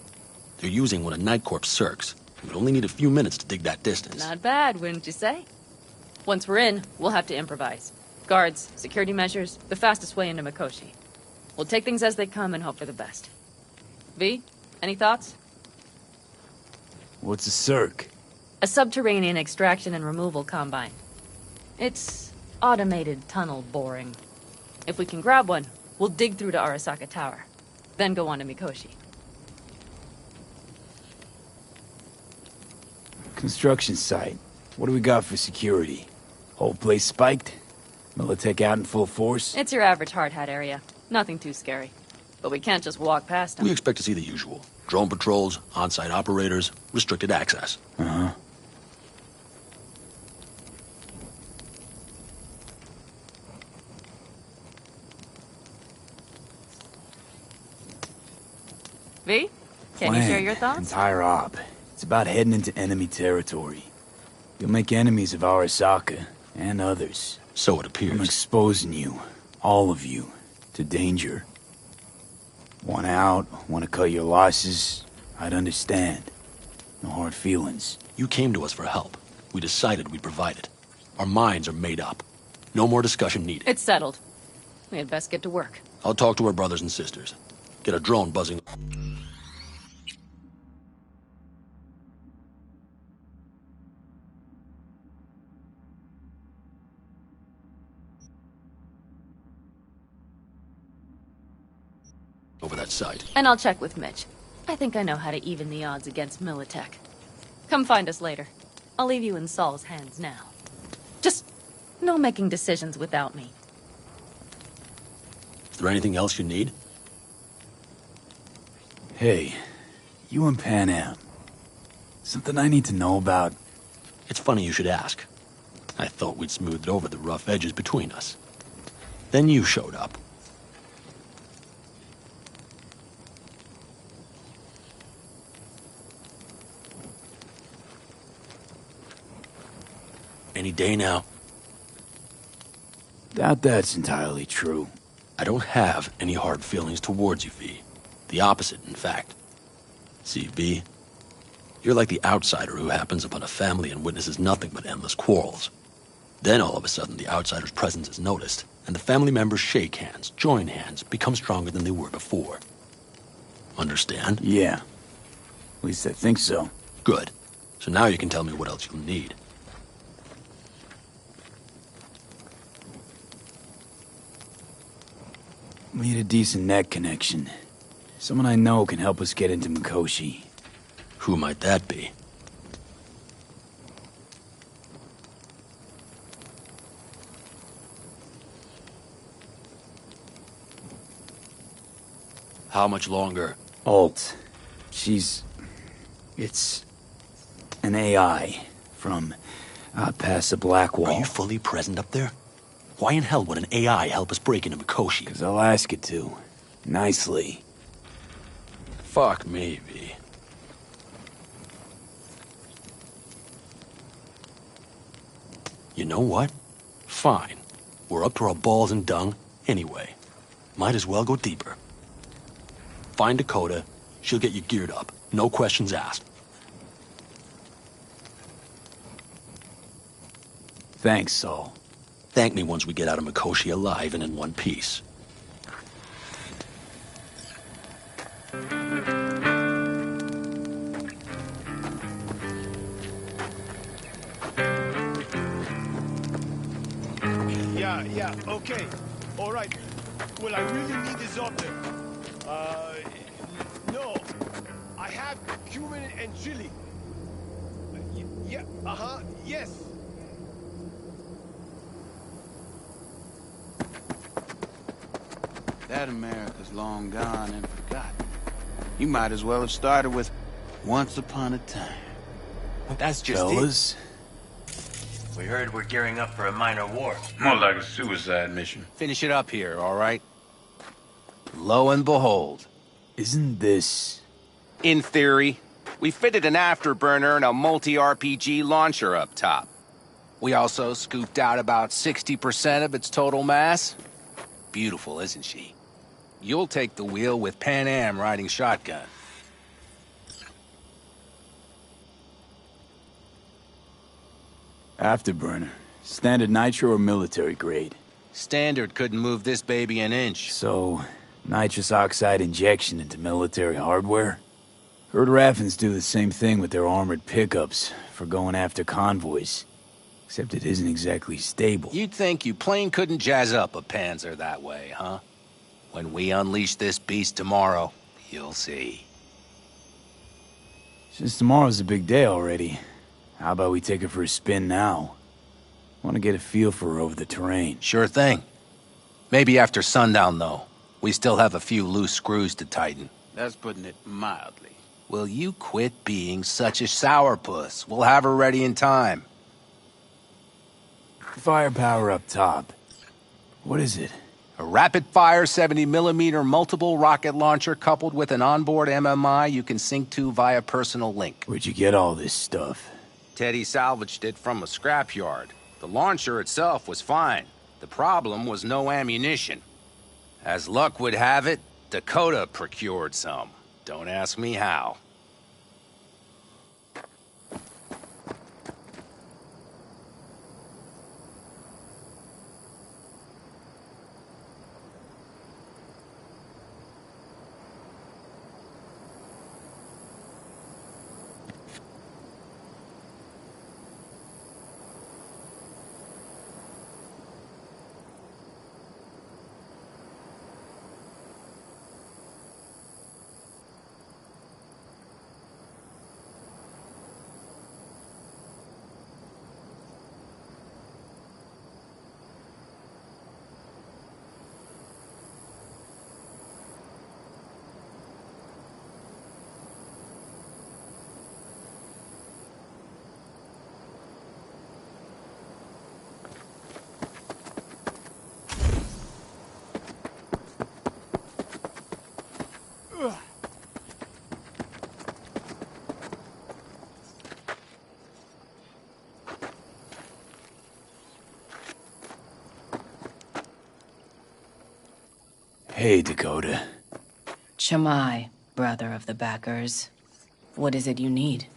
They're using one of Night Corp's circs. We'd only need a few minutes to dig that distance. Not bad, wouldn't you say? Once we're in, we'll have to improvise. Guards, security measures, the fastest way into Mikoshi. We'll take things as they come and hope for the best. V, any thoughts? What's a circ? A subterranean extraction and removal combine. It's automated tunnel boring. If we can grab one, we'll dig through to Arasaka Tower, then go on to Mikoshi. Construction site. What do we got for security? Whole place spiked? Militech out in full force? It's your average hard hat area. Nothing too scary. But we can't just walk past them. We expect to see the usual. Drone patrols, on-site operators, restricted access. Uh-huh. V, can you share your thoughts? Entire op. It's about heading into enemy territory. You'll make enemies of Arasaka, and others. So it appears. I'm exposing you, all of you, to danger. Want out, want to cut your losses, I'd understand. No hard feelings. You came to us for help. We decided we'd provide it. Our minds are made up. No more discussion needed. It's settled. We had best get to work. I'll talk to our brothers and sisters. Get a drone buzzing. Over that site. And I'll check with Mitch. I think I know how to even the odds against Militech. Come find us later. I'll leave you in Saul's hands now. Just no making decisions without me. Is there anything else you need? Hey, you and PANAM. Something I need to know about? It's funny you should ask. I thought we'd smoothed over the rough edges between us. Then you showed up. Any day now. Doubt that's entirely true. I don't have any hard feelings towards you, V. The opposite, in fact. See, V, you're like the outsider who happens upon a family and witnesses nothing but endless quarrels. Then all of a sudden the outsider's presence is noticed, and the family members shake hands, join hands, become stronger than they were before. Understand? Yeah. At least I think so. Good. So now you can tell me what else you'll need. We need a decent net connection. Someone I know can help us get into Mikoshi. Who might that be? How much longer? Alt. It's an AI from past the Black Wall. Are you fully present up there? Why in hell would an AI help us break into Mikoshi? Because I'll ask it to. Nicely. Fuck me, V. You know what? Fine. We're up to our balls in dung anyway. Might as well go deeper. Find Dakota. She'll get you geared up. No questions asked. Thanks, Saul. Thank me once we get out of Mikoshi alive and in one piece. Yeah, okay. All right. Well, I really need this order. No. I have cumin and chili. Yeah, yes. That America's long gone and forgotten. You might as well have started with Once Upon a Time. That's just Fellas, We heard we're gearing up for a minor war. More like a suicide mission. Finish it up here, all right? Lo and behold. isn't this... In theory, we fitted an afterburner and a multi-RPG launcher up top. We also scooped out about 60% of its total mass. Beautiful, isn't she? You'll take the wheel with PANAM riding shotgun. Afterburner. Standard nitro or military grade? Standard couldn't move this baby an inch. So, nitrous oxide injection into military hardware? Heard Raffens do the same thing with their armored pickups for going after convoys. Except it isn't exactly stable. You'd think you plain couldn't jazz up a Panzer that way, huh? When we unleash this beast tomorrow, you'll see. Since tomorrow's a big day already, how about we take her for a spin now? Want to get a feel for her over the terrain. Sure thing. Maybe after sundown, though. We still have a few loose screws to tighten. That's putting it mildly. Will you quit being such a sourpuss? We'll have her ready in time. Firepower up top. What is it? A rapid-fire 70mm multiple rocket launcher coupled with an onboard MMI you can sync to via personal link. Where'd you get all this stuff? Teddy salvaged it from a scrapyard. The launcher itself was fine. The problem was no ammunition. As luck would have it, Dakota procured some. Don't ask me how. Hey, Dakota. Shamai, brother of the backers. What is it you need?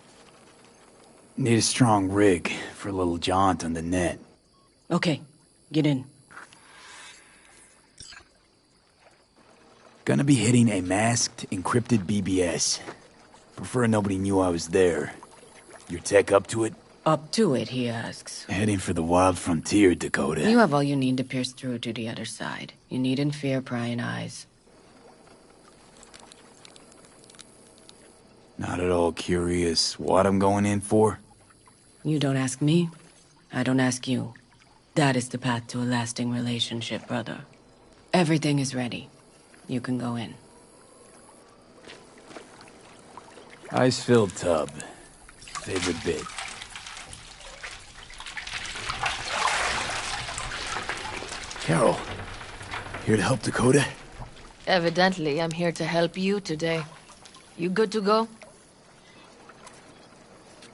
Need a strong rig for a little jaunt on the net. Okay, get in. Gonna be hitting a masked, encrypted BBS. Prefer nobody knew I was there. Your tech up to it? Up to it, he asks. Heading for the wild frontier, Dakota. You have all you need to pierce through to the other side. You needn't fear prying eyes. Not at all curious what I'm going in for? You don't ask me, I don't ask you. That is the path to a lasting relationship, brother. Everything is ready. You can go in. Ice-filled tub. Favorite bit. Carol, here to help Dakota? Evidently, I'm here to help you today. You good to go?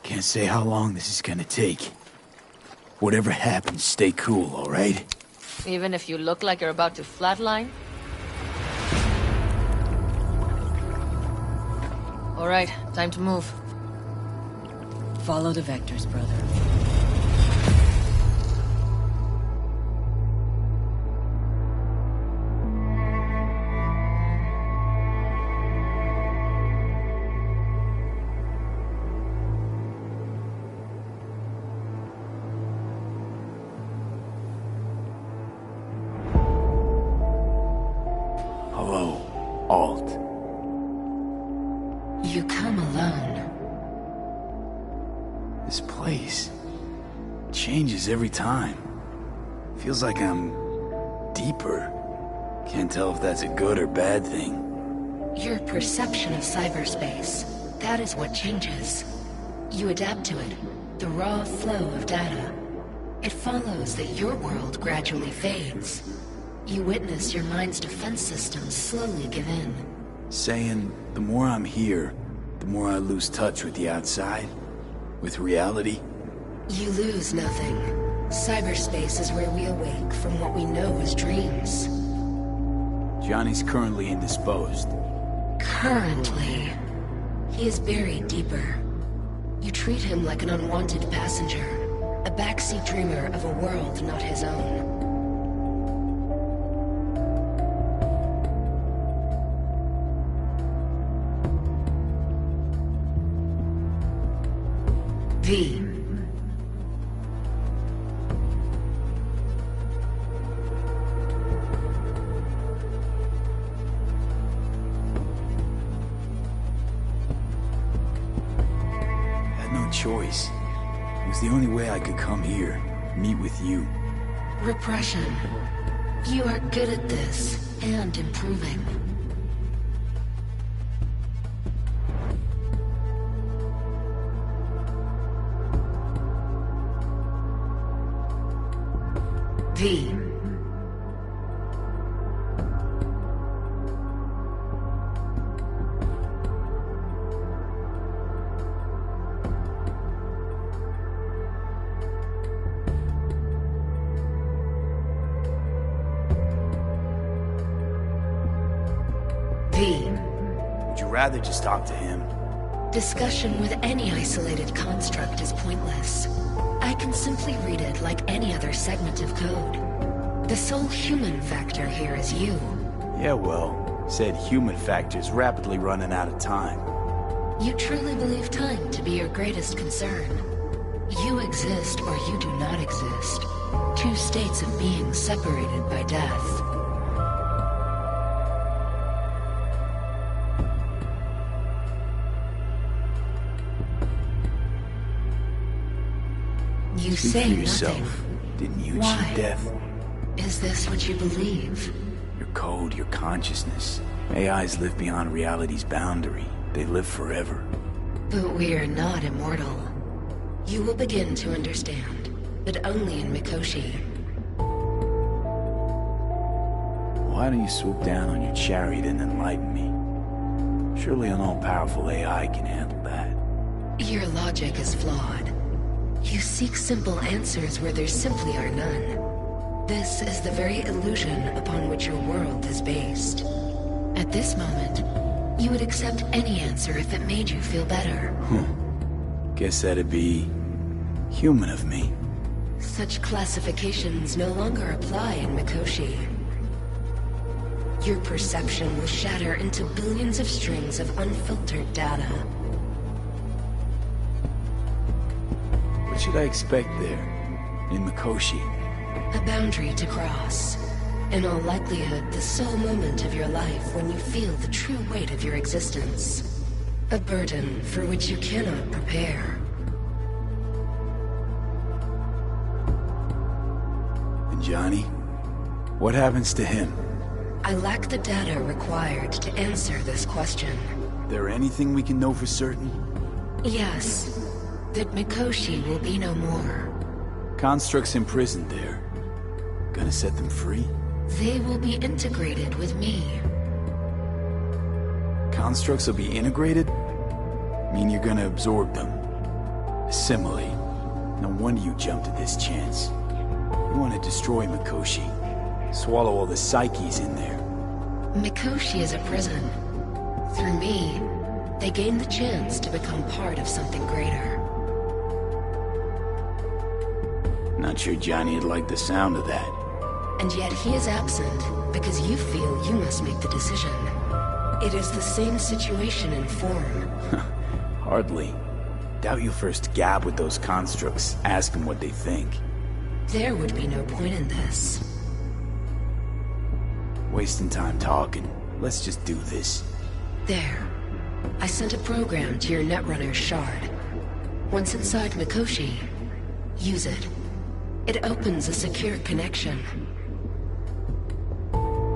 Can't say how long this is gonna take. Whatever happens, stay cool, all right? Even if you look like you're about to flatline? Alright, time to move. Follow the vectors, brother. Hello, Alt. You come alone. This place changes every time. Feels like I'm deeper. Can't tell if that's a good or bad thing. Your perception of cyberspace, that is what changes. You adapt to it, the raw flow of data. It follows that your world gradually fades. You witness your mind's defense systems slowly give in. Saying the more I'm here, the more I lose touch with the outside, with reality. You lose nothing. Cyberspace is where we awake from what we know as dreams. Johnny's currently indisposed. Currently. He is buried deeper. You treat him like an unwanted passenger, a backseat dreamer of a world not his own. V. Had no choice. It was the only way I could come here, meet with you. Repression. You are good at this, and improving. V. V. Would you rather just talk to him? Discussion with any isolated construct is pointless. I can simply read it like any other segment of code. The sole human factor here is you. Yeah, well, said human factor's rapidly running out of time. You truly believe time to be your greatest concern. You exist or you do not exist. Two states of being separated by death. You say Speak for yourself. nothing. Didn't you Why? cheat death? Is this what you believe? Your code, your consciousness. AIs live beyond reality's boundary. They live forever. But we are not immortal. You will begin to understand, but only in Mikoshi. Why don't you swoop down on your chariot and enlighten me? Surely an all-powerful AI can handle that. Your logic is flawed. You seek simple answers where there simply are none. This is the very illusion upon which your world is based. At this moment, you would accept any answer if it made you feel better. Guess that'd be human of me. Such classifications no longer apply in Mikoshi. Your perception will shatter into billions of strings of unfiltered data. What should I expect there, in Mikoshi? A boundary to cross. In all likelihood, the sole moment of your life when you feel the true weight of your existence. A burden for which you cannot prepare. And Johnny? What happens to him? I lack the data required to answer this question. There anything we can know for certain? Yes. That Mikoshi will be no more. Constructs imprisoned there. Gonna set them free? They will be integrated with me. Constructs will be integrated? Mean you're gonna absorb them? Assimilate. No wonder you jumped at this chance. You want to destroy Mikoshi. Swallow all the psyches in there. Mikoshi is a prison. Through me, they gain the chance to become part of something greater. Not sure Johnny'd like the sound of that. And yet he is absent because you feel you must make the decision. It is the same situation in form. Hardly. Doubt you first gab with those constructs, ask them what they think. There would be no point in this. Wasting time talking. Let's just do this. There. I sent a program to your Netrunner's shard. Once inside Mikoshi, use it. It opens a secure connection.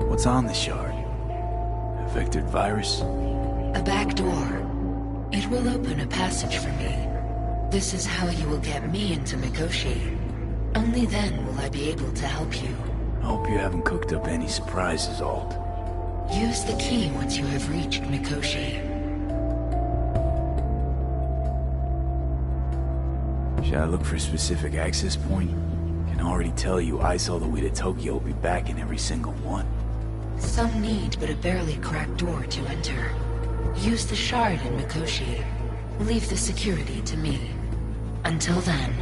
What's on the shard? A vectored virus? A back door. It will open a passage for me. This is how you will get me into Mikoshi. Only then will I be able to help you. I hope you haven't cooked up any surprises, Alt. Use the key once you have reached Mikoshi. Should I look for a specific access point? Can already tell you ICE all the way to Tokyo will be back in every single one. Some need but a barely cracked door to enter. Use the shard in Mikoshi. Leave the security to me. Until then...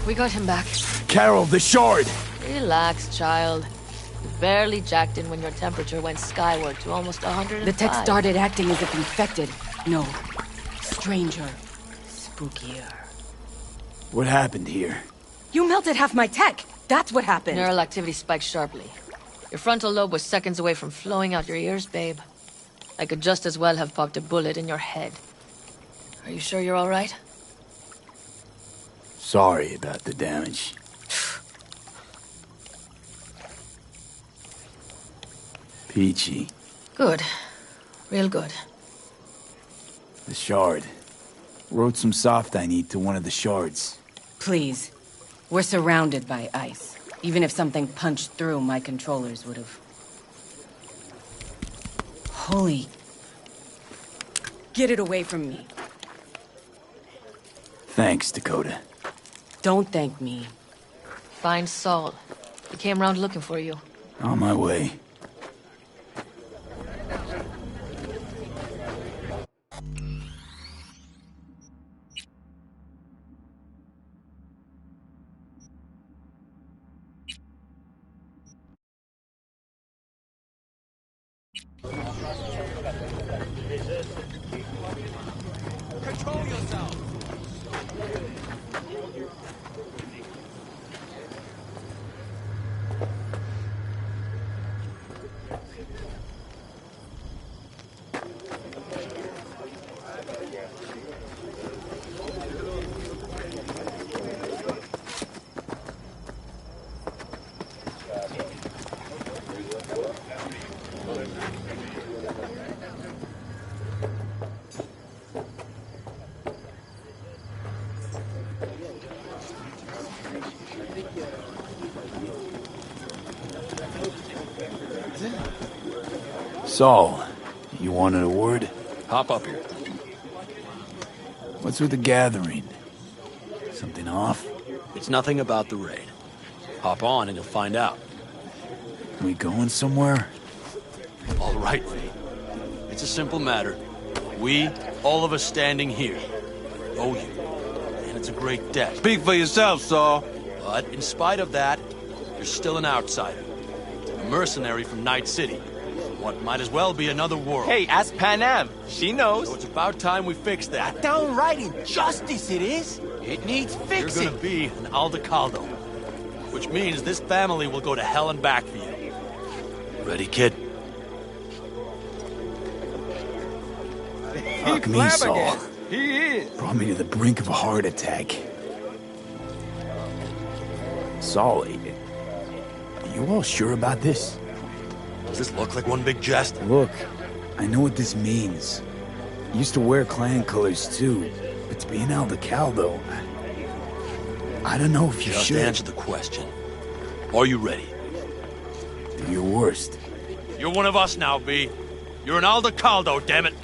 We got him back. Carol, the shard! Relax, child. You barely jacked in when your temperature went skyward to almost 105. The tech started acting as if infected. No. Stranger. Spookier. What happened here? You melted half my tech! That's what happened! Neural activity spiked sharply. Your frontal lobe was seconds away from flowing out your ears, babe. I could just as well have popped a bullet in your head. Are you sure you're all right? Sorry about the damage. Peachy. Good. Real good. The shard. Wrote some soft I need to one of the shards. Please. We're surrounded by ice. Even if something punched through, my controllers would have... Holy... Get it away from me. Thanks, Dakota. Don't thank me. Find Saul. He came round looking for you. On my way. Control yourself! Saul, you wanted a word? Hop up here. What's with the gathering? Something off? It's nothing about the raid. Hop on and you'll find out. We going somewhere? All right, V. It's a simple matter. We, all of us standing here, owe you. And it's a great debt. Speak for yourself, Saul. But in spite of that, you're still an outsider. A mercenary from Night City. What might as well be another world. Hey, ask PANAM. She knows. So it's about time we fix that. A downright injustice it is. It needs fixing. You're gonna be an Aldecaldo. Which means this family will go to hell and back for you. Ready, kid? Fuck me, Saul. He is. Brought me to the brink of a heart attack. Saul, are you all sure about this? Does this look like one big jest? Look, I know what this means. Used to wear clan colors too, but to be an Aldecaldo, I don't know if you Just should. answer the question. Are you ready? Do your worst. You're one of us now, V. You're an Aldecaldo, damn it.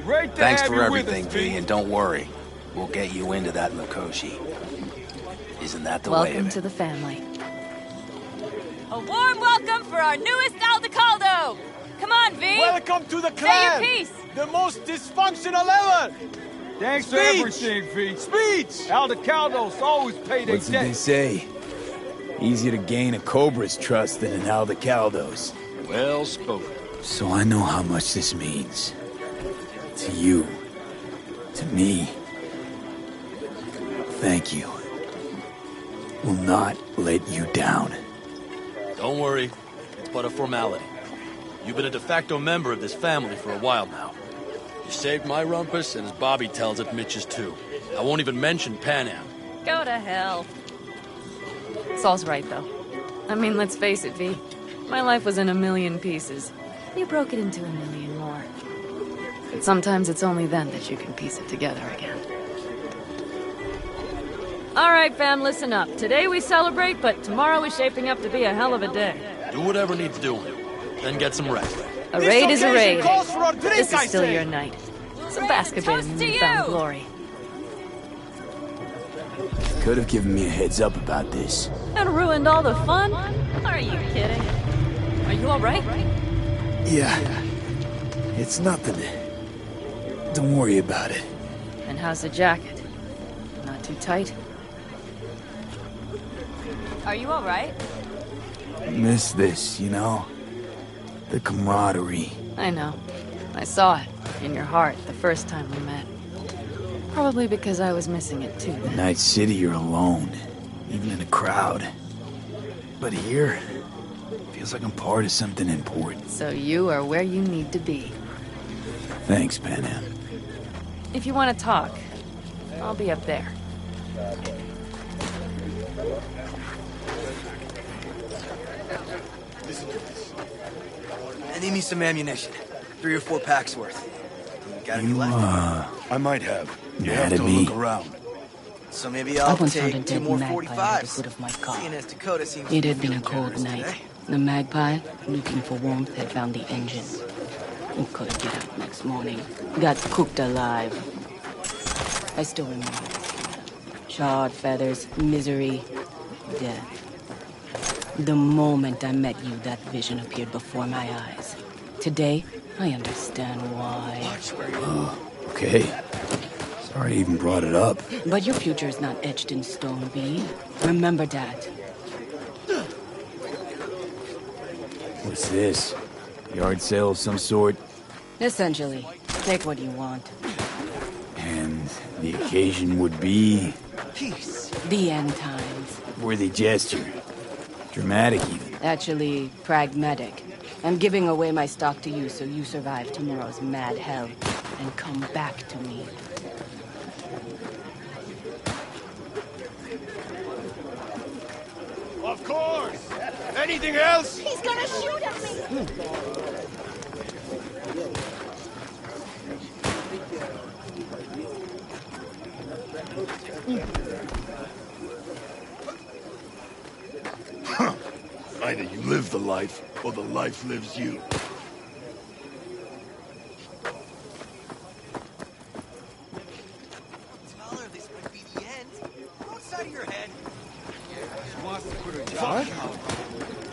Great to Thanks have for you everything, with us, V, and don't worry. We'll get you into that Mikoshi. Isn't that the way Welcome of it? to the family. A warm welcome for our newest Aldecaldo! Come on, V! Welcome to the Say clan! your piece! The most dysfunctional ever! Thanks for everything, V. Speech! Aldecaldos always pay their What's it they debt. say? Easier to gain a Cobra's trust than an Aldecaldo's. Well spoken. So I know how much this means. To you. To me. Thank you. Will not let you down. Don't worry. It's but a formality. You've been a de facto member of this family for a while now. You saved my rumpus, and as Bobby tells it, Mitch's too. I won't even mention PANAM. Go to hell. Saul's right, though. I mean, let's face it, V. My life was in a million pieces. You broke it into a million more. But sometimes it's only then that you can piece it together again. All right, fam, listen up. Today we celebrate, but tomorrow is shaping up to be a hell of a day. Do whatever needs doing. Then get some rest. A raid is a raid. Calls for a drink, This is I still say. your night. So bask a bit in toast your to newfound you. glory. Could have given me a heads up about this. And ruined all the fun? Are you kidding? Are you all right? Yeah. It's nothing. Don't worry about it. And how's the jacket? Not too tight? Are you alright? Miss this, you know? The camaraderie. I know. I saw it in your heart the first time we met. Probably because I was missing it too. In Night City, you're alone. Even in a crowd. But here, feels like I'm part of something important. So you are where you need to be. Thanks, PANAM. If you want to talk, I'll be up there. I need me some ammunition. 3 or 4 packs worth. Got any left? I might have. You Mad have at to me? look around. So maybe I I'll once found a take 2 dead more magpie at the 45s. foot of my car. Seeing as Dakota seems It to had be been a feeling cold generous night. today. The magpie, looking for warmth, had found the engine. It couldn't get out next morning. Got cooked alive. I still remember this. Charred feathers, misery, death. The moment I met you, that vision appeared before my eyes. Today, I understand why. Okay. Sorry I even brought it up. But your future is not etched in stone, V. Remember that. What's this? Yard sale of some sort? Essentially, take what you want. And the occasion would be... Peace. The end times. worthy gesture. Dramatic, even. Actually, pragmatic. I'm giving away my stock to you so you survive tomorrow's mad hell and come back to me. Of course! Anything else? He's gonna shoot at me! Either you live the life, or the life lives you. Tyler, this might be the end. Go outside of your head. She wants to quit her job.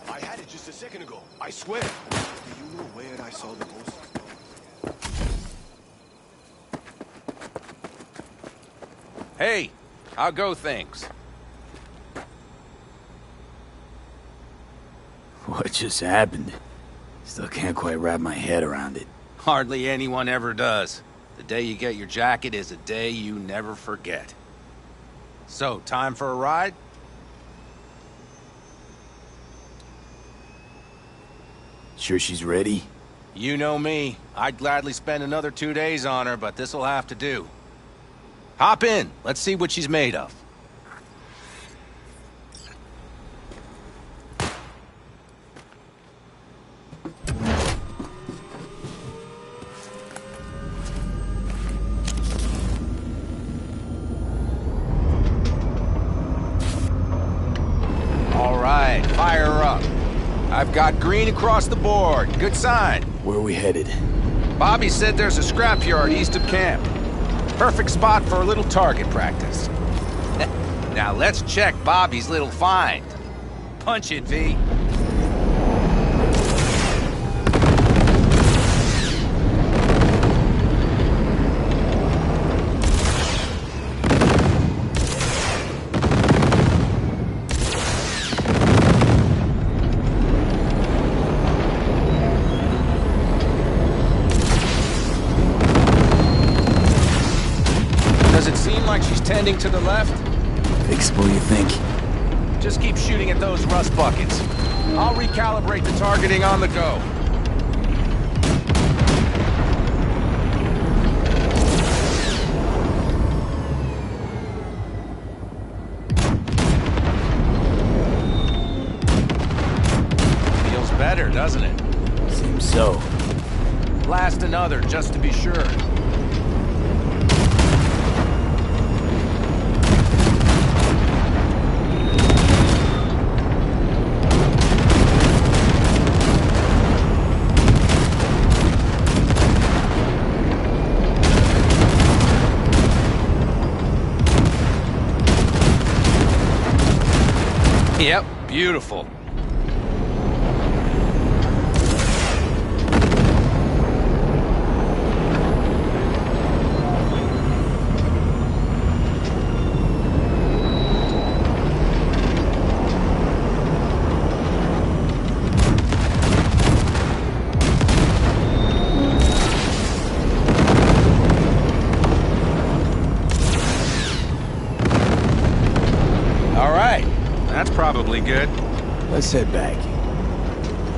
I had it just a second ago. I swear. Do you know where I saw the ghost? Hey, how go things? What just happened? Still can't quite wrap my head around it. Hardly anyone ever does. The day you get your jacket is a day you never forget. So, time for a ride? Sure she's ready? You know me. I'd gladly spend another 2 days on her, but this'll have to do. Hop in. Let's see what she's made of. All right, fire her up. I've got green across the board. Good sign. Where are we headed? Bobby said there's a scrapyard east of camp. Perfect spot for a little target practice. Now let's check Bobby's little find. Punch it, V. Does it seem like she's tending to the left? Fixable, you think? Just keep shooting at those rust buckets. I'll recalibrate the targeting on the go. Feels better, doesn't it? Seems so. Blast another, just to be sure. Yep, beautiful. All right. That's probably good. Let's head back.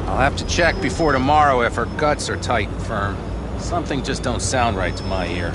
I'll have to check before tomorrow if her guts are tight and firm. Something just don't sound right to my ear.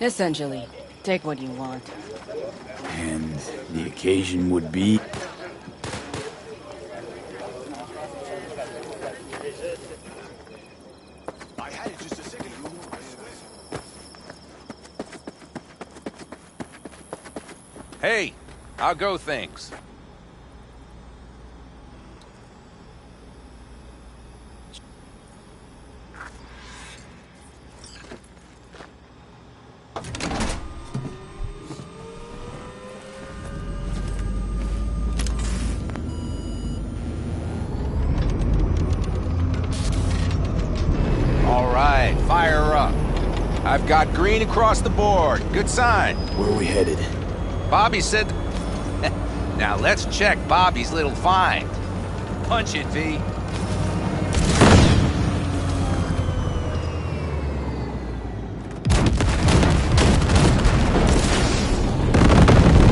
Essentially, take what you want. And the occasion would be... Hey, how go things? All right, fire up. I've got green across the board. Good sign. Where are we headed? Bobby said... Now let's check Bobby's little find. Punch it, V.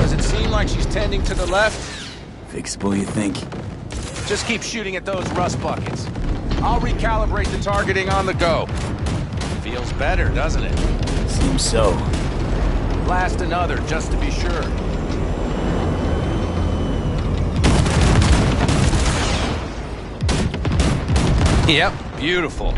Does it seem like she's tending to the left? Fixable, you think? Just keep shooting at those rust buckets. I'll recalibrate the targeting on the go. Feels better, doesn't it? Seems so. Blast another, just to be sure. Yep, beautiful.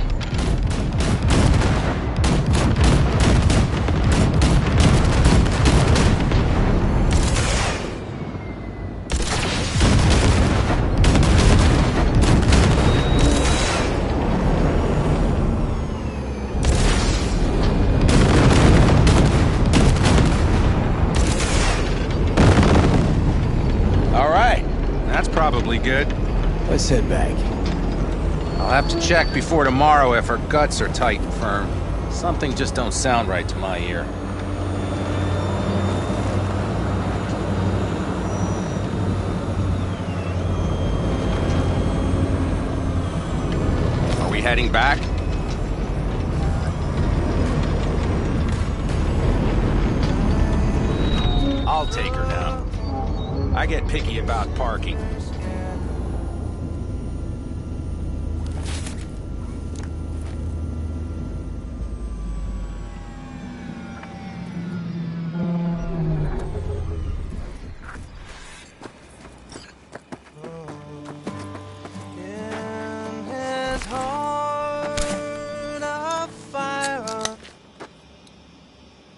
All right, that's probably good. Let's head back. I'll have to check before tomorrow if her guts are tight and firm. Something just don't sound right to my ear. Are we heading back? I'll take her now. I get picky about parking.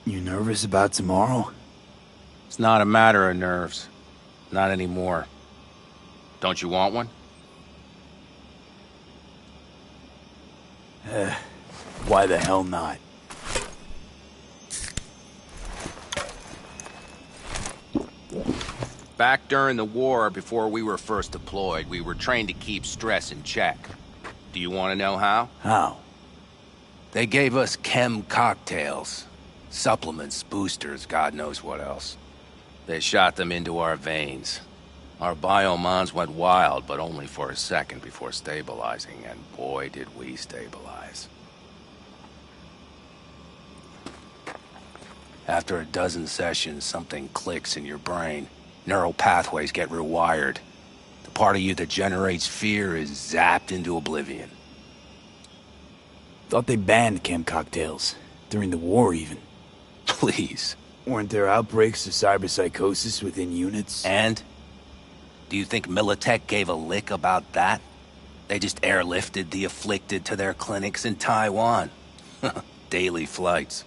You nervous about tomorrow? It's not a matter of nerves. Not anymore. Don't you want one? Why the hell not? Back during the war, before we were first deployed, we were trained to keep stress in check. Do you want to know how? How? They gave us chem cocktails. Supplements, boosters, God knows what else. They shot them into our veins. Our biomons went wild, but only for a second before stabilizing, and boy did we stabilize. After a dozen sessions, something clicks in your brain. Neural pathways get rewired. The part of you that generates fear is zapped into oblivion. Thought they banned chem cocktails. During the war, even. Please. Weren't there outbreaks of cyberpsychosis within units? And? Do you think Militech gave a lick about that? They just airlifted the afflicted to their clinics in Taiwan. Daily flights.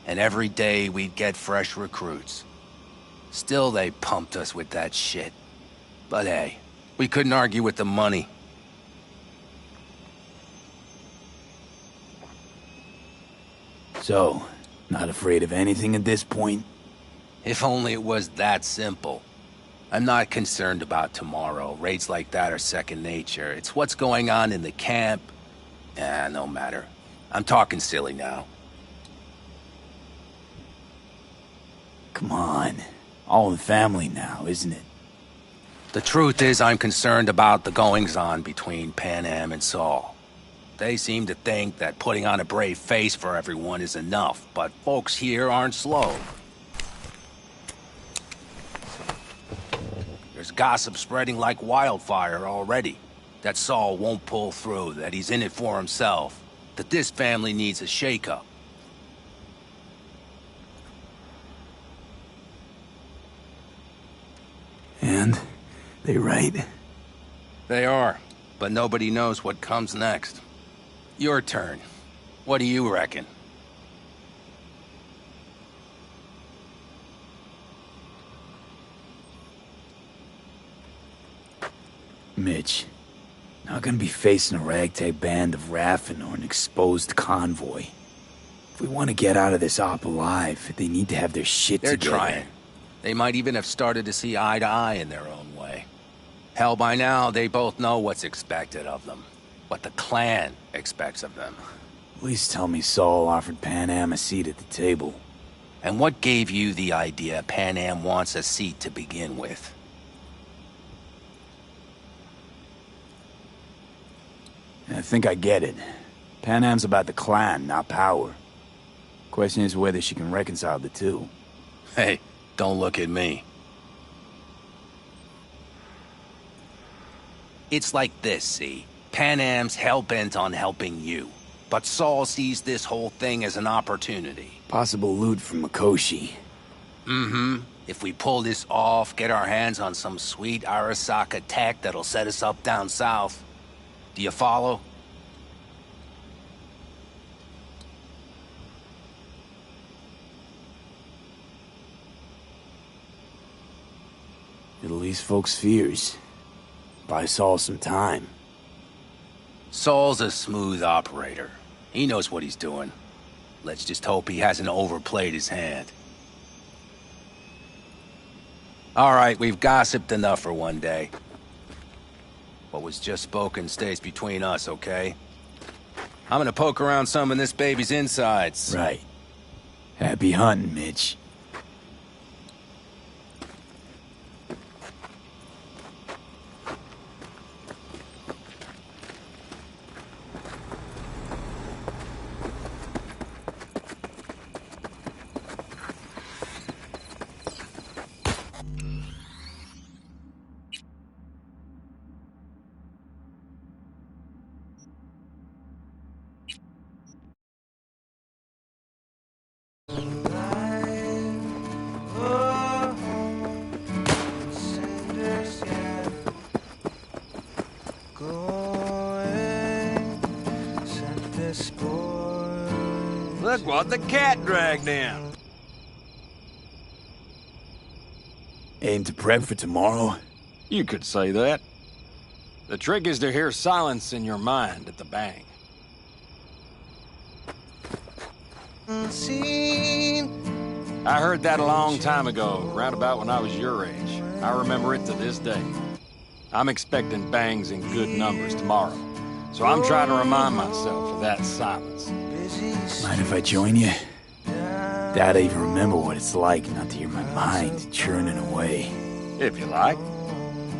And every day we'd get fresh recruits. Still they pumped us with that shit. But hey, we couldn't argue with the money. So, not afraid of anything at this point? If only it was that simple. I'm not concerned about tomorrow. Raids like that are second nature. It's what's going on in the camp. No matter. I'm talking silly now. Come on. All in the family now, isn't it? The truth is I'm concerned about the goings-on between PANAM and Saul. They seem to think that putting on a brave face for everyone is enough, but folks here aren't slow. There's gossip spreading like wildfire already. That Saul won't pull through, that he's in it for himself, that this family needs a shake-up. And? They right? They are, but nobody knows what comes next. Your turn. What do you reckon? Mitch, not gonna be facing a ragtag band of Raffen or an exposed convoy. If we want to get out of this op alive, they need to have their shit They're together. trying. They might even have started to see eye to eye in their own way. Hell, by now, they both know what's expected of them. What the clan expects of them. At least tell me Saul offered PANAM a seat at the table. And what gave you the idea PANAM wants a seat to begin with? I think I get it. PANAM's about the clan, not power. Question is whether she can reconcile the two. Hey, don't look at me. It's like this, see? PANAM's hell-bent on helping you. But Saul sees this whole thing as an opportunity. Possible loot from Mikoshi. Mm-hmm. If we pull this off, get our hands on some sweet Arasaka tech that'll set us up down south. Do you follow? It'll ease folks' fears. Buy Saul some time. Saul's a smooth operator. He knows what he's doing. Let's just hope he hasn't overplayed his hand. All right, we've gossiped enough for one day. What was just spoken stays between us, okay? I'm gonna poke around some of this baby's insides. Right. Happy hunting, Mitch. Look what the cat dragged in. Aim to prep for tomorrow? You could say that. The trick is to hear silence in your mind at the bang. I heard that a long time ago, round about when I was your age. I remember it to this day. I'm expecting bangs in good numbers tomorrow, so I'm trying to remind myself of that silence. Mind if I join you? Doubt I even remember what it's like not to hear my mind churning away. If you like.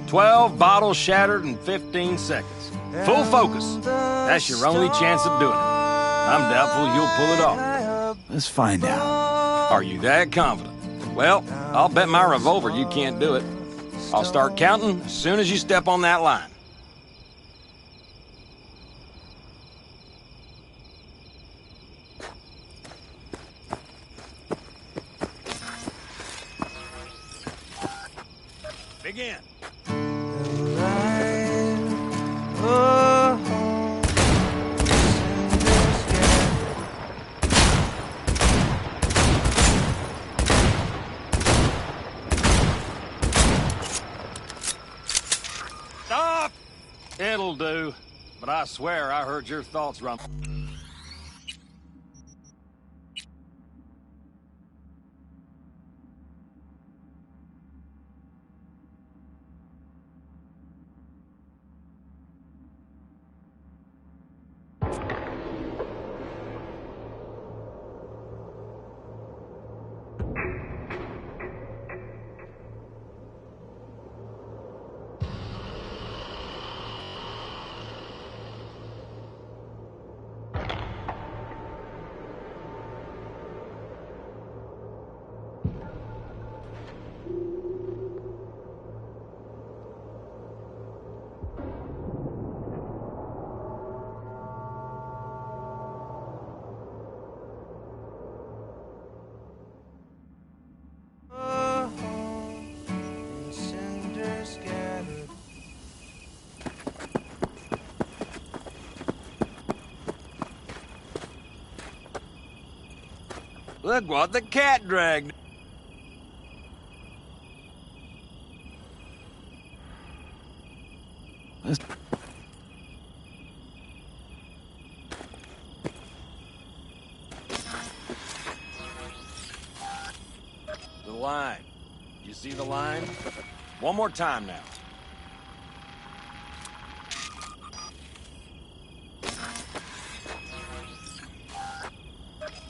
12 bottles shattered in 15 seconds. Full focus. That's your only chance of doing it. I'm doubtful you'll pull it off. Let's find out. Are you that confident? Well, I'll bet my revolver you can't do it. I'll start counting as soon as you step on that line. Begin. Stop! It'll do. But I swear I heard your thoughts run. Look what the cat dragged. The line. You see the line? One more time now.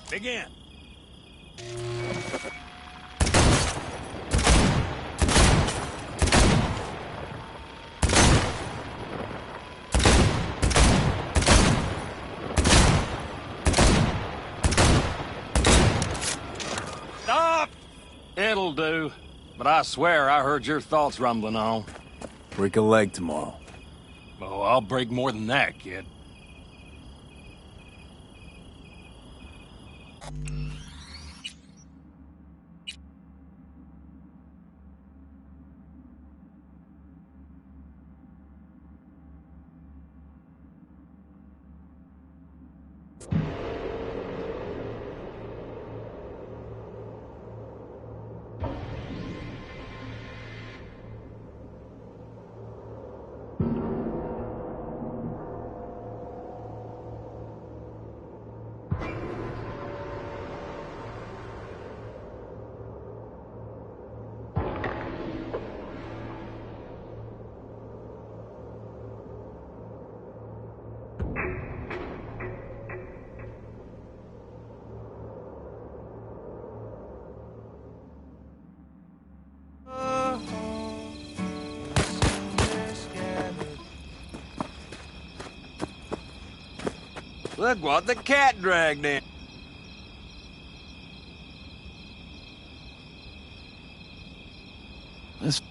Begin. Stop! It'll do. But I swear I heard your thoughts rumbling on. Break a leg tomorrow. Oh, I'll break more than that, kid. Look what the cat dragged in. This...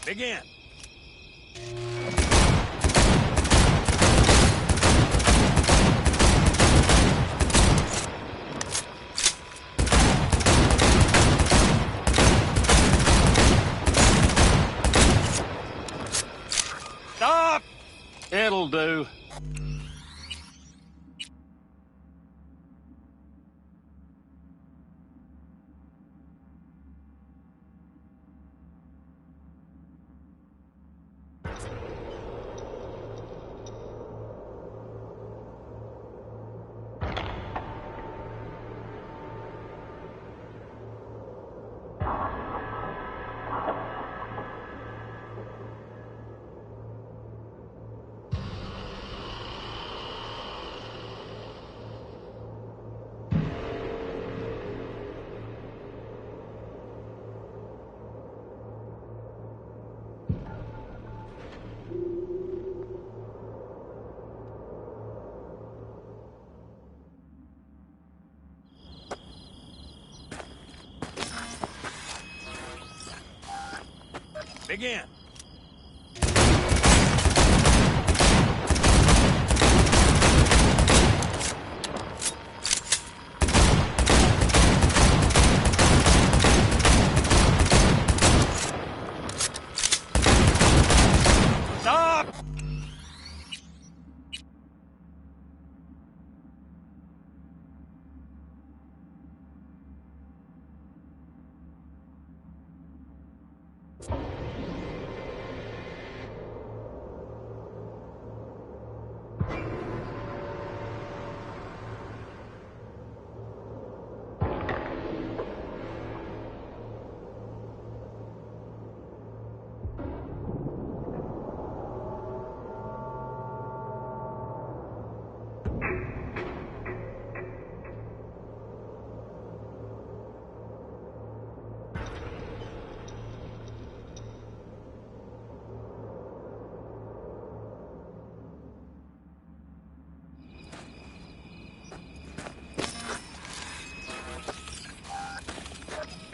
Begin. Stop! It'll do. Begin. Stop!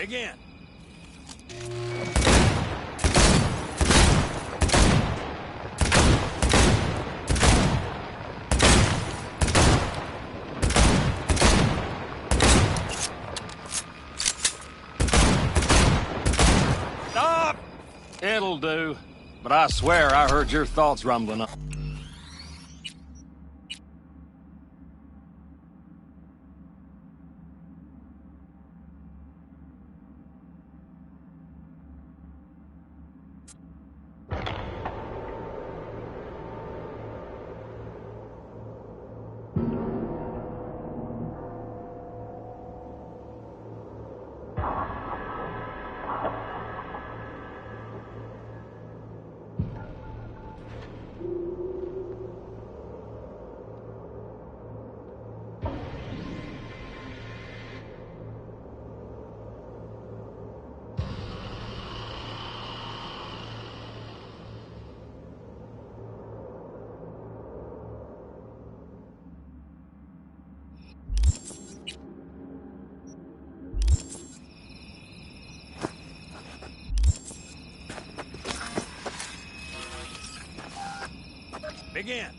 Begin. Stop! It'll do. But I swear I heard your thoughts rumbling up. Begin.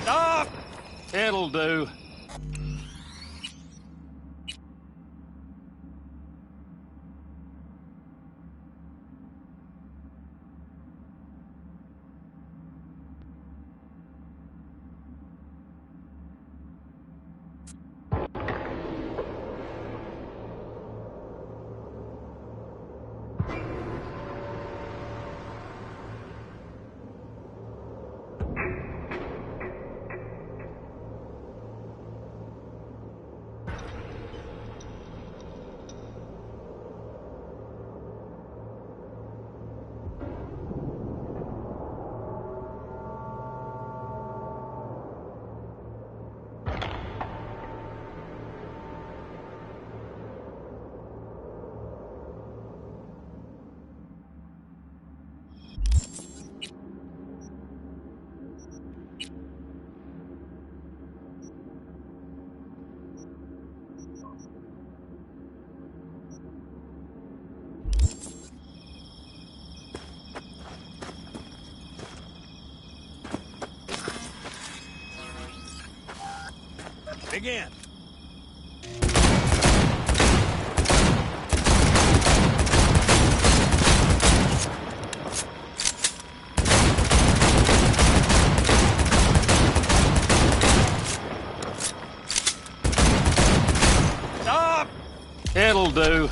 Stop! It'll do. Begin. Stop! It'll do.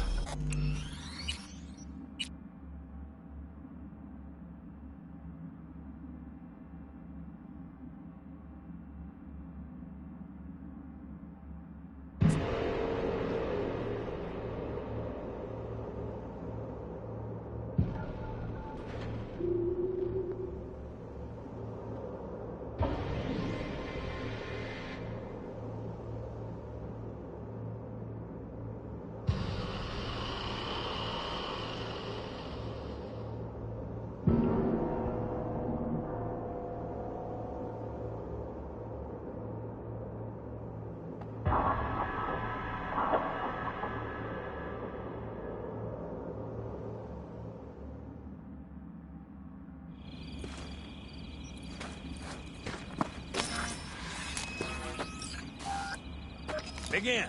Begin.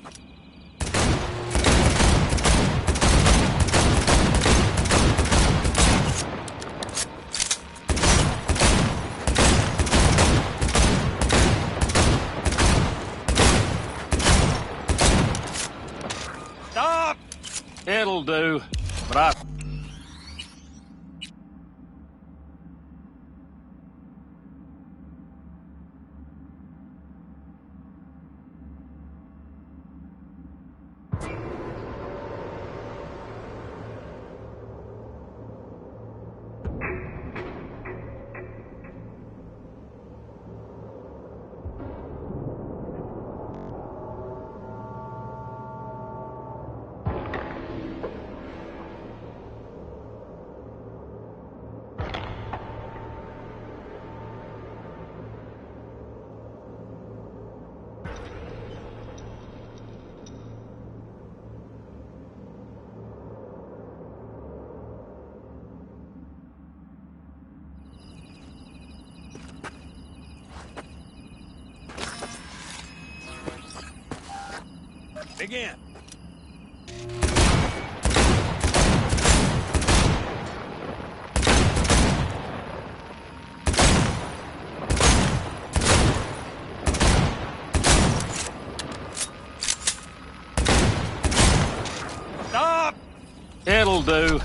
Stop! It'll do. But I... Begin. Stop! It'll do.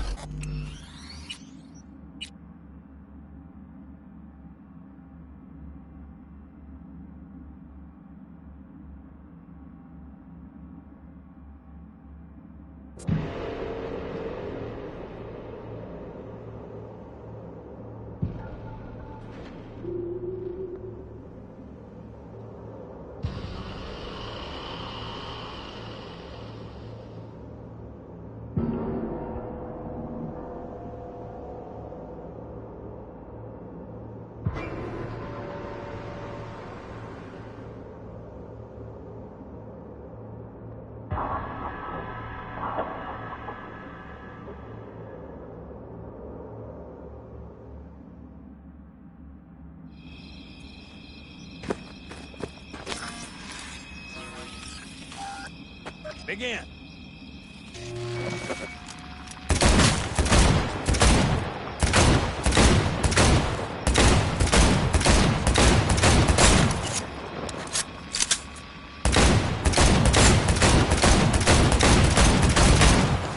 Begin.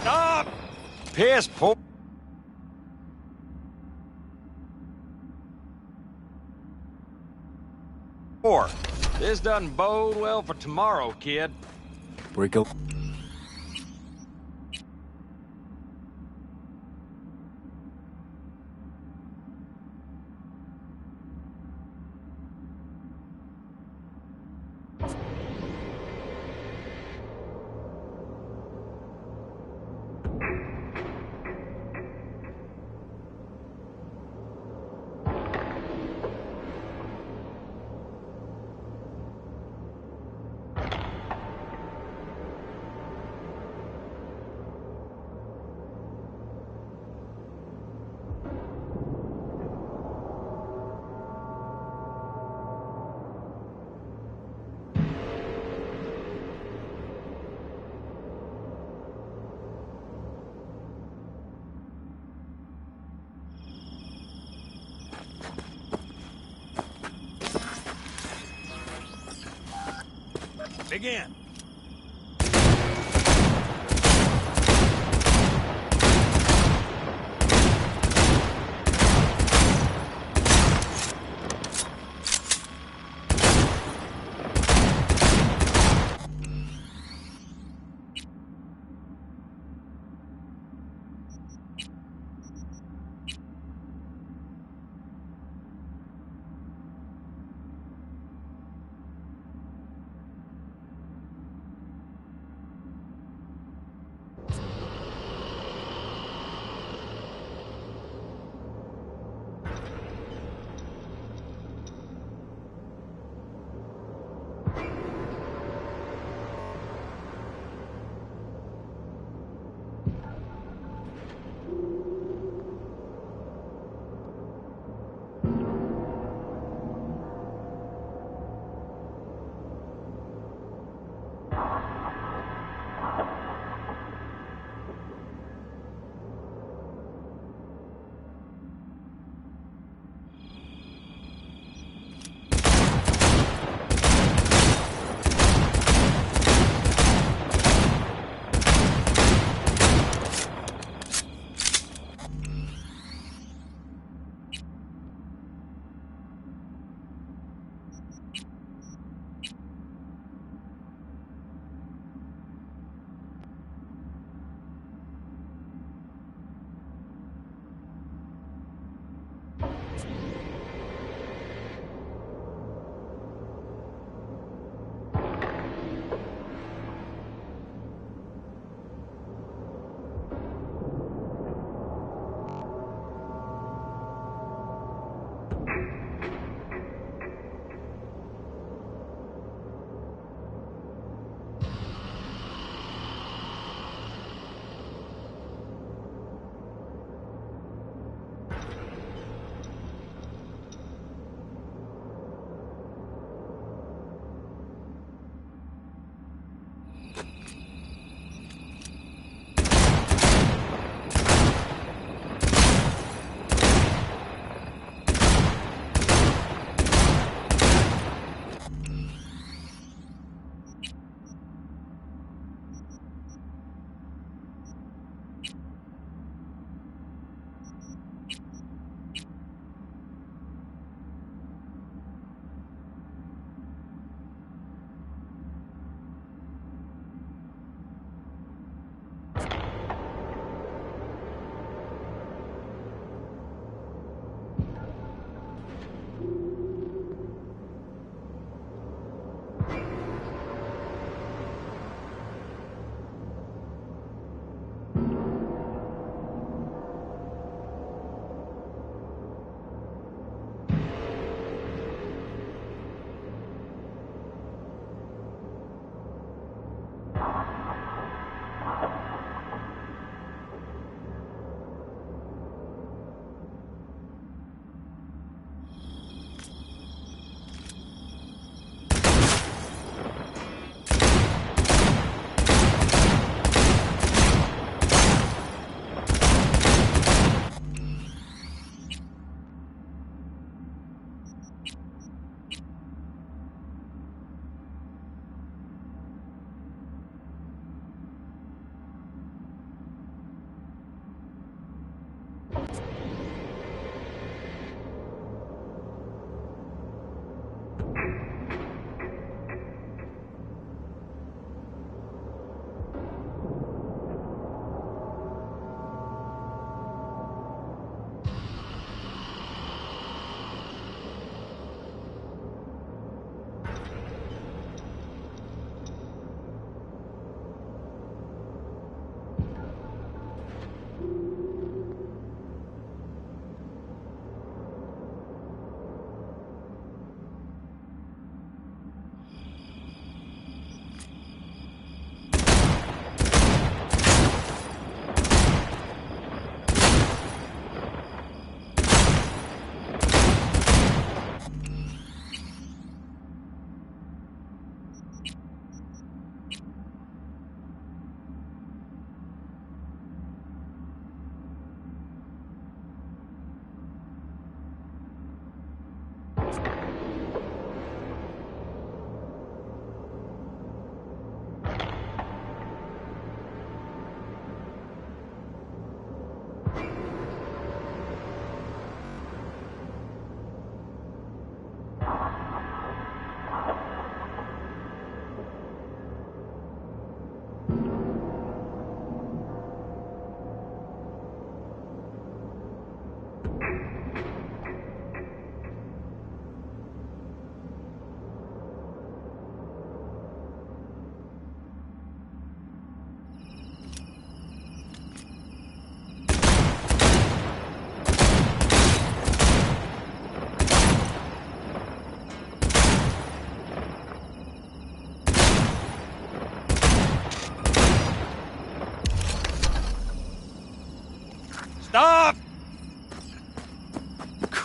Stop! Piss poor. This doesn't bode well for tomorrow, kid. Break a... Begin.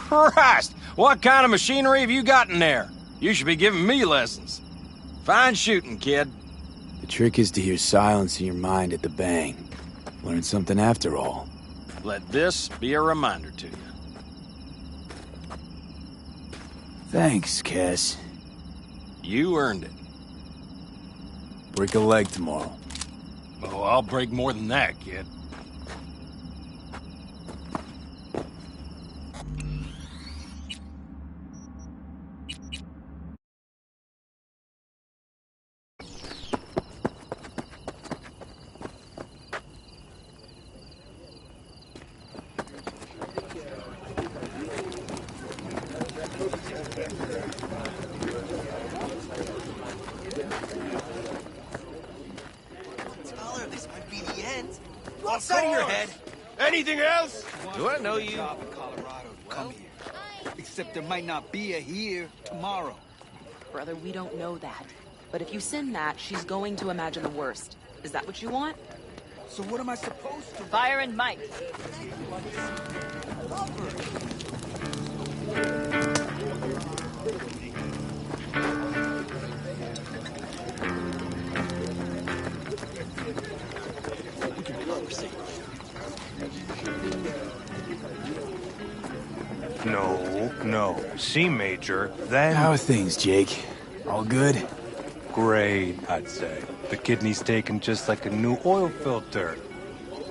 Christ! What kind of machinery have you got in there? You should be giving me lessons. Fine shooting, kid. The trick is to hear silence in your mind at the bang. Learn something after all. Let this be a reminder to you. Thanks, Cass. You earned it. Break a leg tomorrow. Oh, I'll break more than that, kid. Outside of your head. Anything else? Do I know you? Come here. Except there might not be a here tomorrow. Brother, we don't know that. But if you send that, she's going to imagine the worst. Is that what you want? So what am I supposed to... Fire and Mike. No. C major, then... How are things, Jake? All good? Great, I'd say. The kidney's taken just like a new oil filter.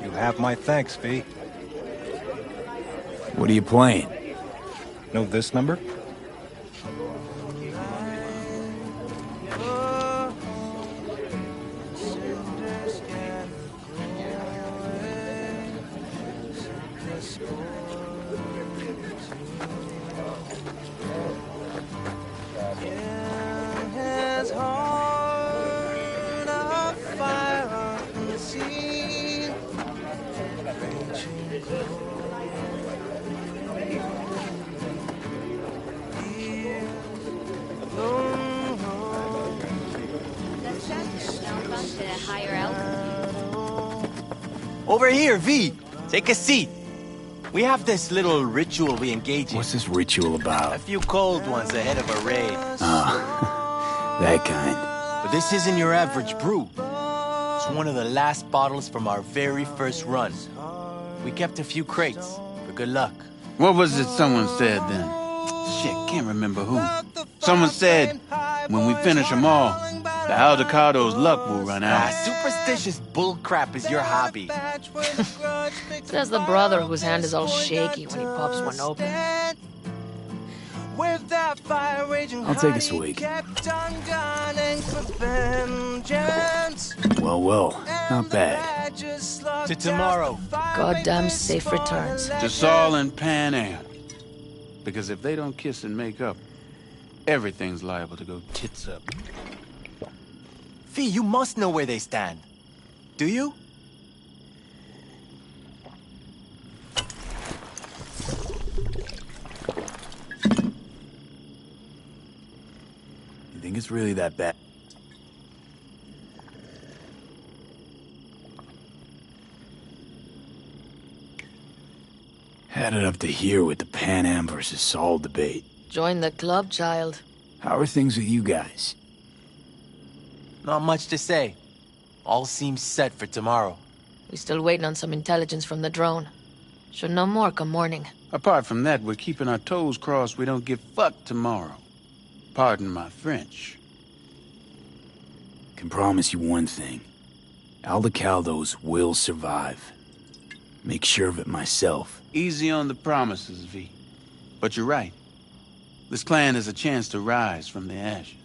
You have my thanks, V. What are you playing? Know this number? Over here, V. Take a seat. We have this little ritual we engage in. What's this ritual about? A few cold ones ahead of a raid. Oh, that kind. But this isn't your average brew. It's one of the last bottles from our very first run. We kept a few crates for good luck. What was it someone said then? Shit, can't remember who. Someone said, when we finish them all, the Aldecado's luck will run out. Superstitious bullcrap is your hobby. Says the brother whose hand is all shaky when he pops one open. I'll take a swig. Well, not bad. To tomorrow. Goddamn safe returns. To Saul and PANAM. Because if they don't kiss and make up, everything's liable to go tits up. Fee, you must know where they stand. Do you? You think it's really that bad? Had it up to here with the PANAM versus Saul debate. Join the club, child. How are things with you guys? Not much to say. All seems set for tomorrow. We still waiting on some intelligence from the drone. Should know more come morning. Apart from that, we're keeping our toes crossed we don't get fucked tomorrow. Pardon my French. Can promise you one thing. Aldecaldos will survive. Make sure of it myself. Easy on the promises, V. But you're right. This clan is a chance to rise from the ashes.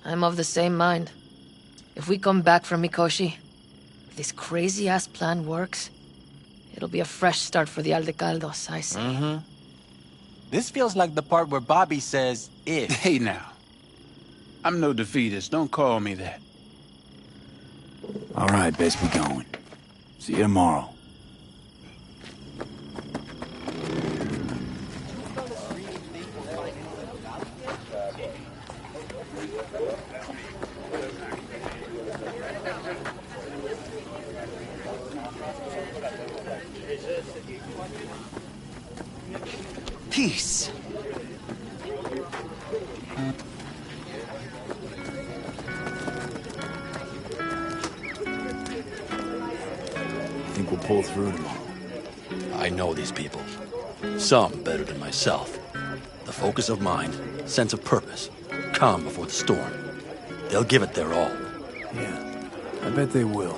I'm of the same mind. If we come back from Mikoshi, if this crazy-ass plan works, it'll be a fresh start for the Aldecaldos, I say. Mm-hmm. This feels like the part where Bobby says, if. Hey now. I'm no defeatist, don't call me that. All right, best be going. See you tomorrow. Peace. pull through tomorrow. I know these people. Some better than myself. The focus of mind, sense of purpose, calm before the storm. They'll give it their all. Yeah, I bet they will.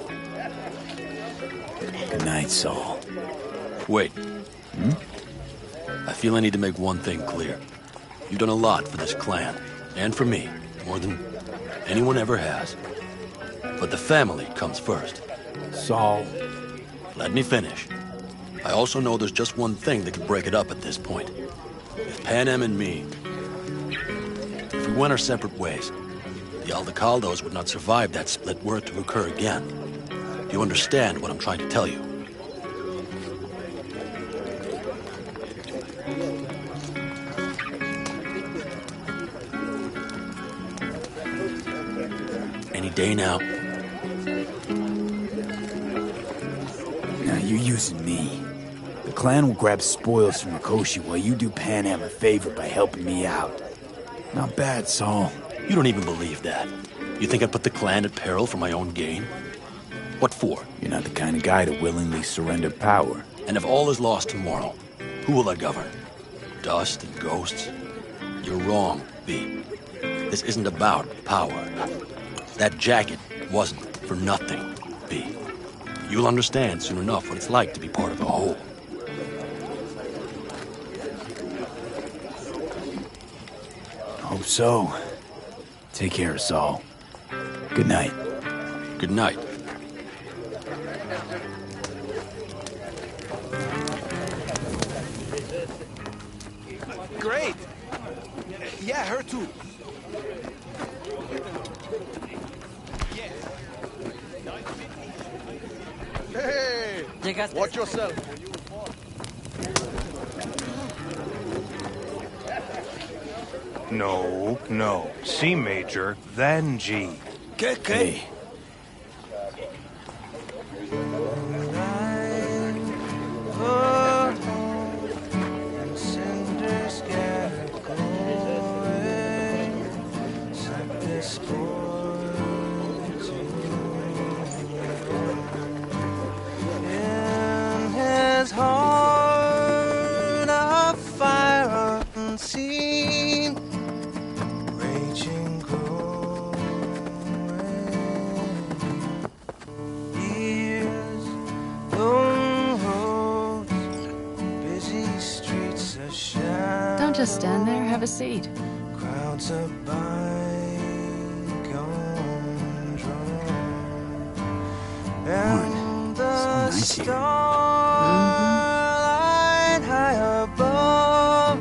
Good night, Saul. Wait. I feel I need to make one thing clear. You've done a lot for this clan, and for me, more than anyone ever has. But the family comes first. Saul. Let me finish. I also know there's just one thing that could break it up at this point. If PANAM and me, if we went our separate ways, the Aldecaldos would not survive that split were it to occur again. Do you understand what I'm trying to tell you? Any day now. Now you're using me. The clan will grab spoils from Mikoshi while you do PANAM a favor by helping me out. Not bad, Saul. You don't even believe that. You think I'd put the clan at peril for my own gain? What for? You're not the kind of guy to willingly surrender power. And if all is lost tomorrow, who will I govern? Dust and ghosts? You're wrong, V. This isn't about power. That jacket wasn't for nothing, V. You'll understand soon enough what it's like to be part of a whole. Hope so. Take care, Saul. Good night. Good night. Great. Yeah, her too. Hey! Watch yourself. No. C major, then G. Okay. Don't just stand there, have a seat. Crowds of bygone drum. And the starlight high above.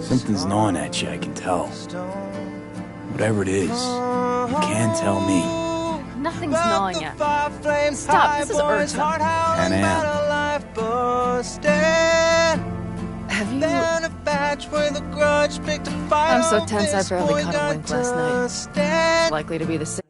Something's gnawing at you, I can tell. Whatever it is, you can tell me. Nothing's gnawing at me. Stop, this is urgent. PANAM. Have you... I'm so tense I barely caught a wink last night. It's likely to be the same.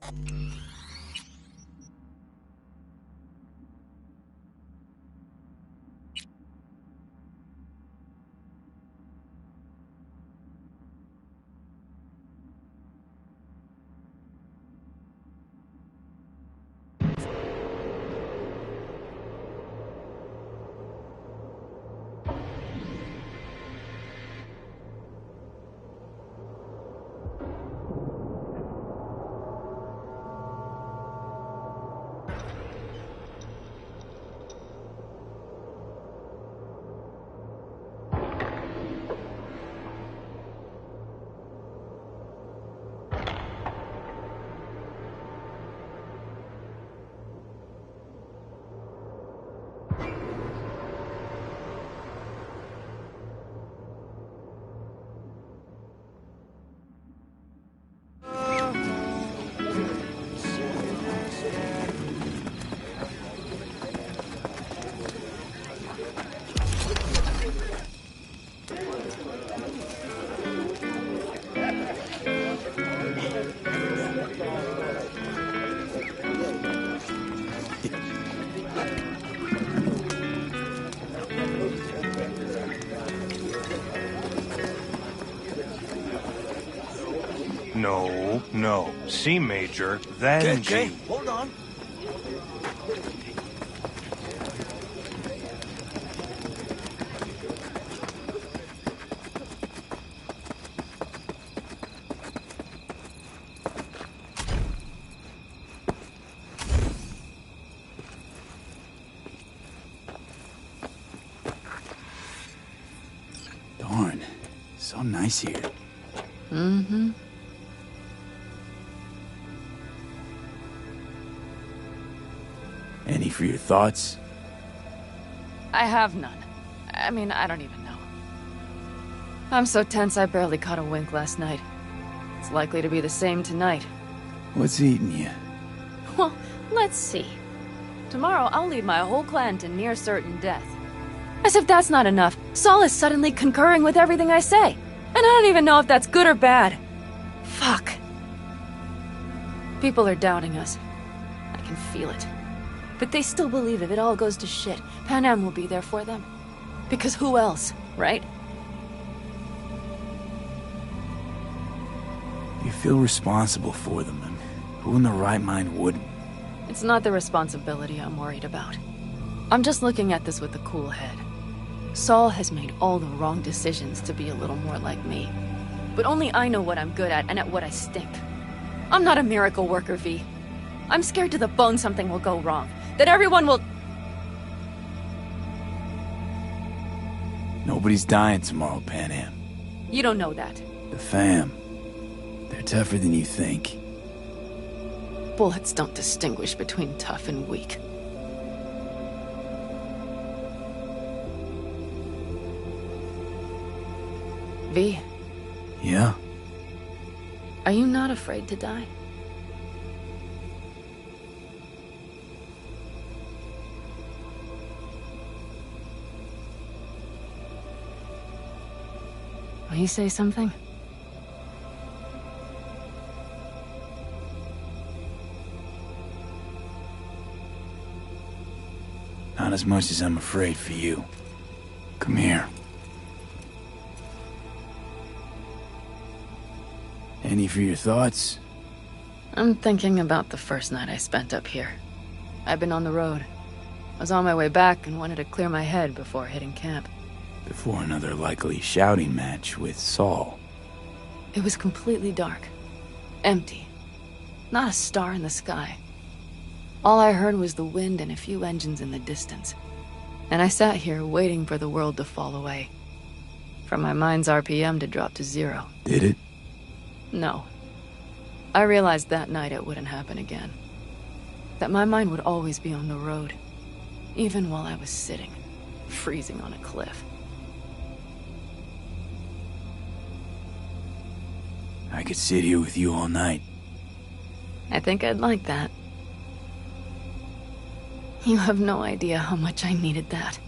No. C major, then G. Hold on. Darn. So nice here. Mm-hmm. Any for your thoughts? I have none. I mean, I don't even know. I'm so tense I barely caught a wink last night. It's likely to be the same tonight. What's eating you? Well, let's see. Tomorrow I'll lead my whole clan to near certain death. As if that's not enough, Saul is suddenly concurring with everything I say. And I don't even know if that's good or bad. Fuck. People are doubting us. I can feel it. But they still believe if it all goes to shit, PANAM will be there for them. Because who else, right? You feel responsible for them, and who in their right mind wouldn't? It's not the responsibility I'm worried about. I'm just looking at this with a cool head. Saul has made all the wrong decisions to be a little more like me. But only I know what I'm good at and at what I stink. I'm not a miracle worker, V. I'm scared to the bone something will go wrong. That everyone will... Nobody's dying tomorrow, PANAM. You don't know that. The fam. They're tougher than you think. Bullets don't distinguish between tough and weak. V. Yeah? Are you not afraid to die? Will you say something? Not as much as I'm afraid for you. Come here. Any for your thoughts? I'm thinking about the first night I spent up here. I've been on the road. I was on my way back and wanted to clear my head before hitting camp. Before another likely shouting match with Saul. It was completely dark. Empty. Not a star in the sky. All I heard was the wind and a few engines in the distance. And I sat here waiting for the world to fall away. For my mind's RPM to drop to 0. Did it? No. I realized that night it wouldn't happen again. That my mind would always be on the road. Even while I was sitting, freezing on a cliff. I could sit here with you all night. I think I'd like that. You have no idea how much I needed that.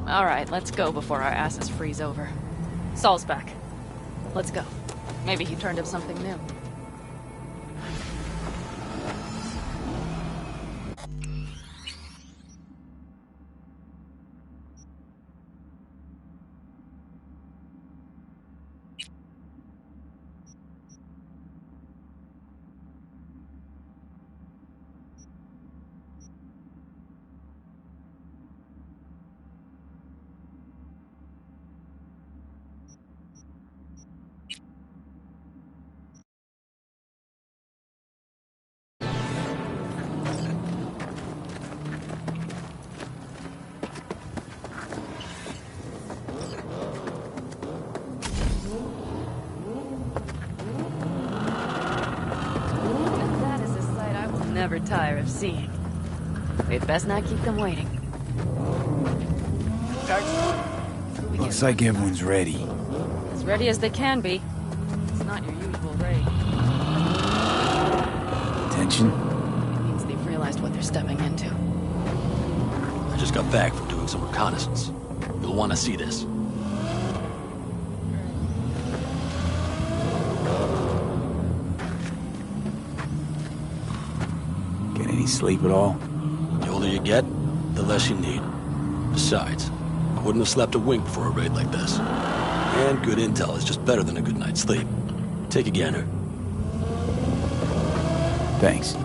All right, let's go before our asses freeze over. Saul's back. Let's go. Maybe he turned up something new. Never tire of seeing. We'd best not keep them waiting. Looks like everyone's ready. As ready as they can be. It's not your usual raid. Attention? It means they've realized what they're stepping into. I just got back from doing some reconnaissance. You'll want to see this. Get any sleep at all? The older you get, the less you need. Besides, I wouldn't have slept a wink before a raid like this. And good intel is just better than a good night's sleep. Take a gander. Thanks.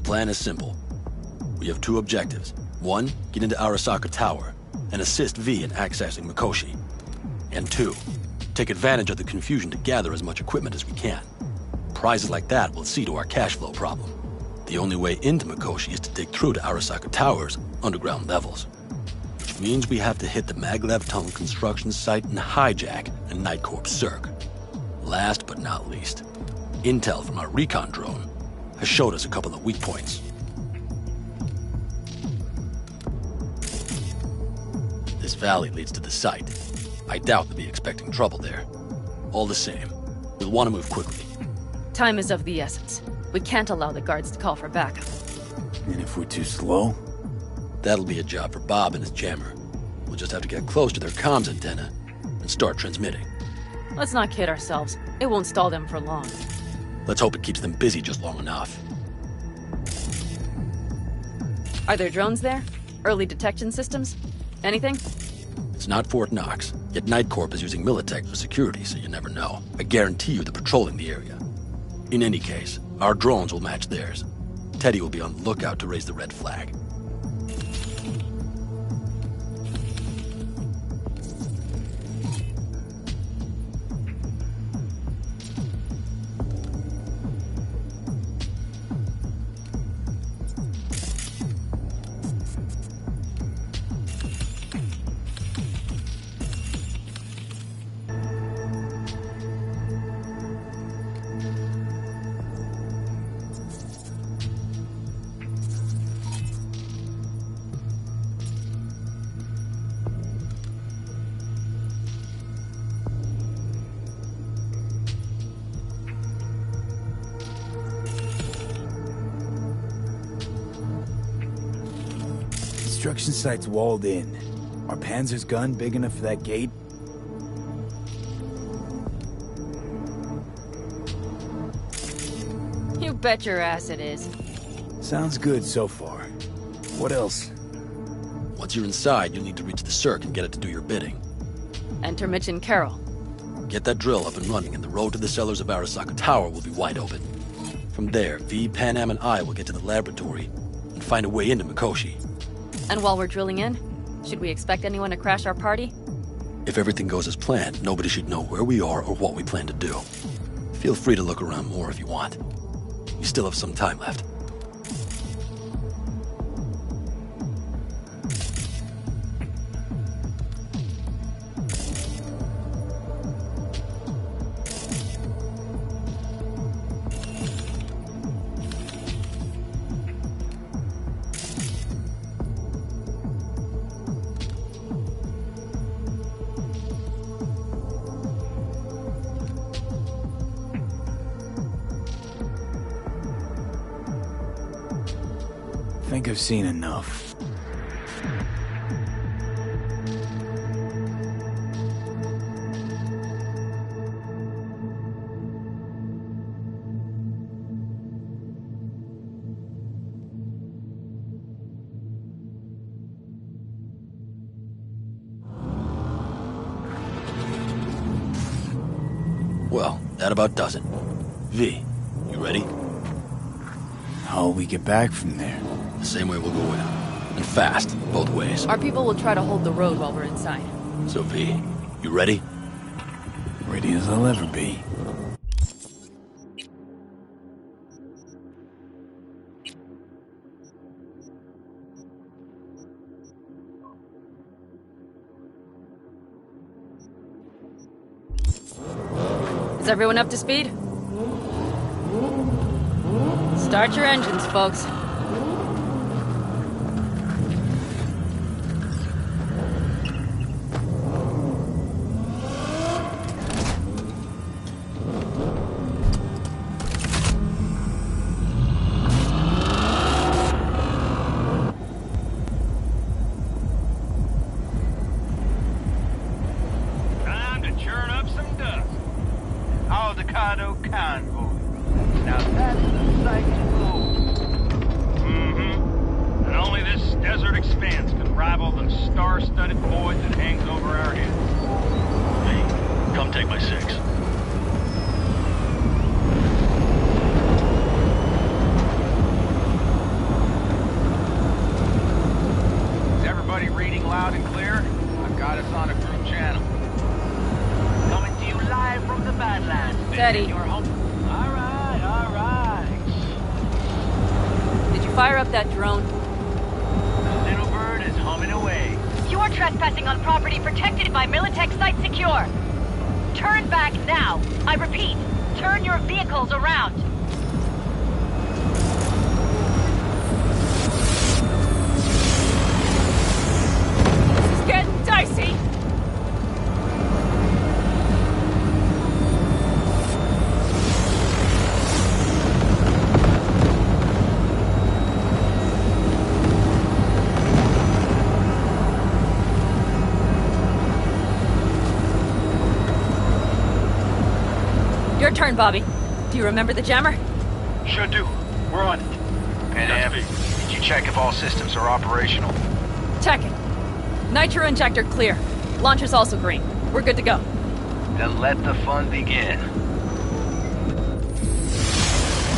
plan is simple. We have two objectives. One, get into Arasaka Tower and assist V in accessing Mikoshi. And two, take advantage of the confusion to gather as much equipment as we can. Prizes like that will see to our cash flow problem. The only way into Mikoshi is to dig through to Arasaka Tower's underground levels. Which means we have to hit the Maglev Tunnel construction site and hijack a Night Corps Zerg. Last but not least, intel from our recon drone has showed us a couple of weak points. This valley leads to the site. I doubt they'll be expecting trouble there. All the same, we'll want to move quickly. Time is of the essence. We can't allow the guards to call for backup. And if we're too slow? That'll be a job for Bob and his jammer. We'll just have to get close to their comms antenna and start transmitting. Let's not kid ourselves. It won't stall them for long. Let's hope it keeps them busy just long enough. Are there drones there? Early detection systems? Anything? It's not Fort Knox, yet Night Corp is using Militech for security, so you never know. I guarantee you they're patrolling the area. In any case, our drones will match theirs. Teddy will be on the lookout to raise the red flag. Construction site's walled in. Are Panzer's gun big enough for that gate? You bet your ass it is. Sounds good so far. What else? Once you're inside, you'll need to reach the Cirque and get it to do your bidding. Enter Mitch and Carol. Get that drill up and running, and the road to the cellars of Arasaka Tower will be wide open. From there, V, PANAM, and I will get to the laboratory and find a way into Mikoshi. And while we're drilling in, should we expect anyone to crash our party? If everything goes as planned, nobody should know where we are or what we plan to do. Feel free to look around more if you want. We still have some time left. I think I've seen enough. Well, that about does it. V, you ready? How'll we get back from there? The same way we'll go in. And fast, both ways. Our people will try to hold the road while we're inside. So V, you ready? Ready as I'll ever be. Is everyone up to speed? Start your engines, folks. Time to churn up some dust. Avocado convoy. Now that's the sight to behold. Mm-hmm. And only this desert expanse can rival the star-studded void that hangs over our heads. Hey, come take my 6. loud and clear. I've got us on a group channel. Coming to you live from the Badlands. Steady. Your home. All right, all right. Did you fire up that drone? The little bird is humming away. You are trespassing on property protected by Militech Site Secure. Turn back now. I repeat, turn your vehicles around. This is getting dicey. Your turn, Bobby. Do you remember the jammer? Sure do. We're on it. PANAM, did you check if all systems are operational? Checking. Nitro injector clear. Launcher's also green. We're good to go. Then let the fun begin.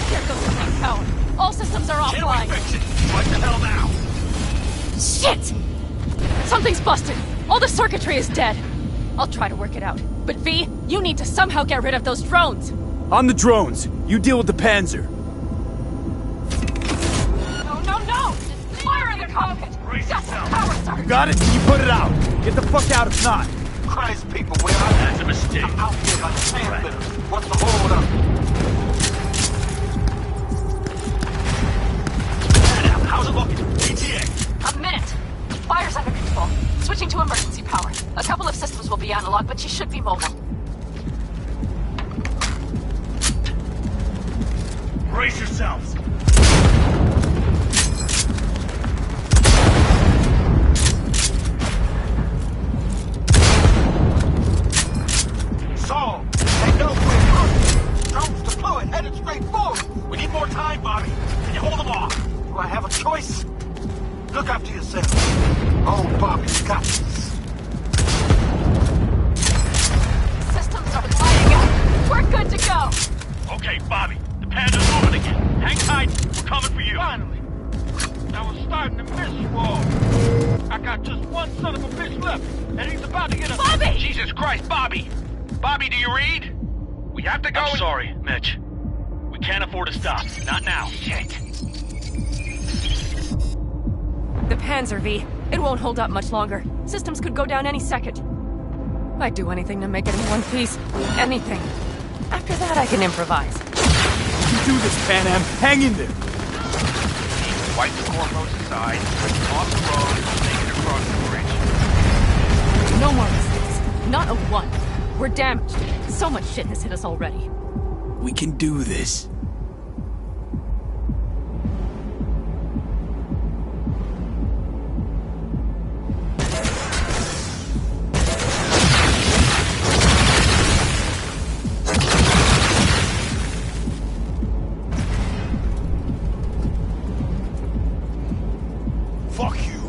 Here goes the main power. All systems are offline. What the hell now? Shit! Something's busted. All the circuitry is dead. I'll try to work it out. But V, you need to somehow get rid of those drones. On the drones. You deal with the Panzer. No, no, no! Fire in the cockpit! That's the power start! You got it? You put it out. Get the fuck out if not. Christ, people, where are you? That's a mistake. I'm out here like sand litter. What's the hold up? How's it looking? ETA. A minute. Fire's under control. Switching to emergency power. A couple of systems will be analog, but she should be mobile. Brace yourselves. So, they know we're coming. Drones deployed, headed straight forward. We need more time, Bobby. Can you hold them off? Do I have a choice? Look after yourself. Oh, Bobby's got this. Systems are lighting up. We're good to go. Okay, Bobby. The Panda's moving again. Hang tight. We're coming for you. Finally. I was starting to miss you all. I got just one son of a bitch left, and he's about to get a... Bobby! Jesus Christ, Bobby! Bobby, do you read? We have to go... I'm sorry, Mitch. We can't afford to stop. Not now. Shit. The Panzer, V. It won't hold up much longer. Systems could go down any second. I'd do anything to make it in one piece. Anything. After that, I can improvise. You do this, Panam. Hang in there. Wipe the foremost aside, off the road, and take it across the bridge. No more mistakes. Not a one. We're damaged. So much shit has hit us already. We can do this. Fuck you.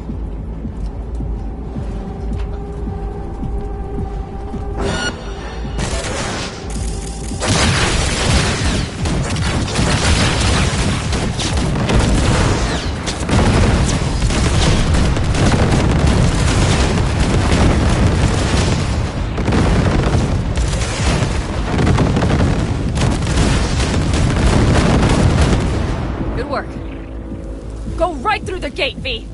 Good work. Go right through the gate, V.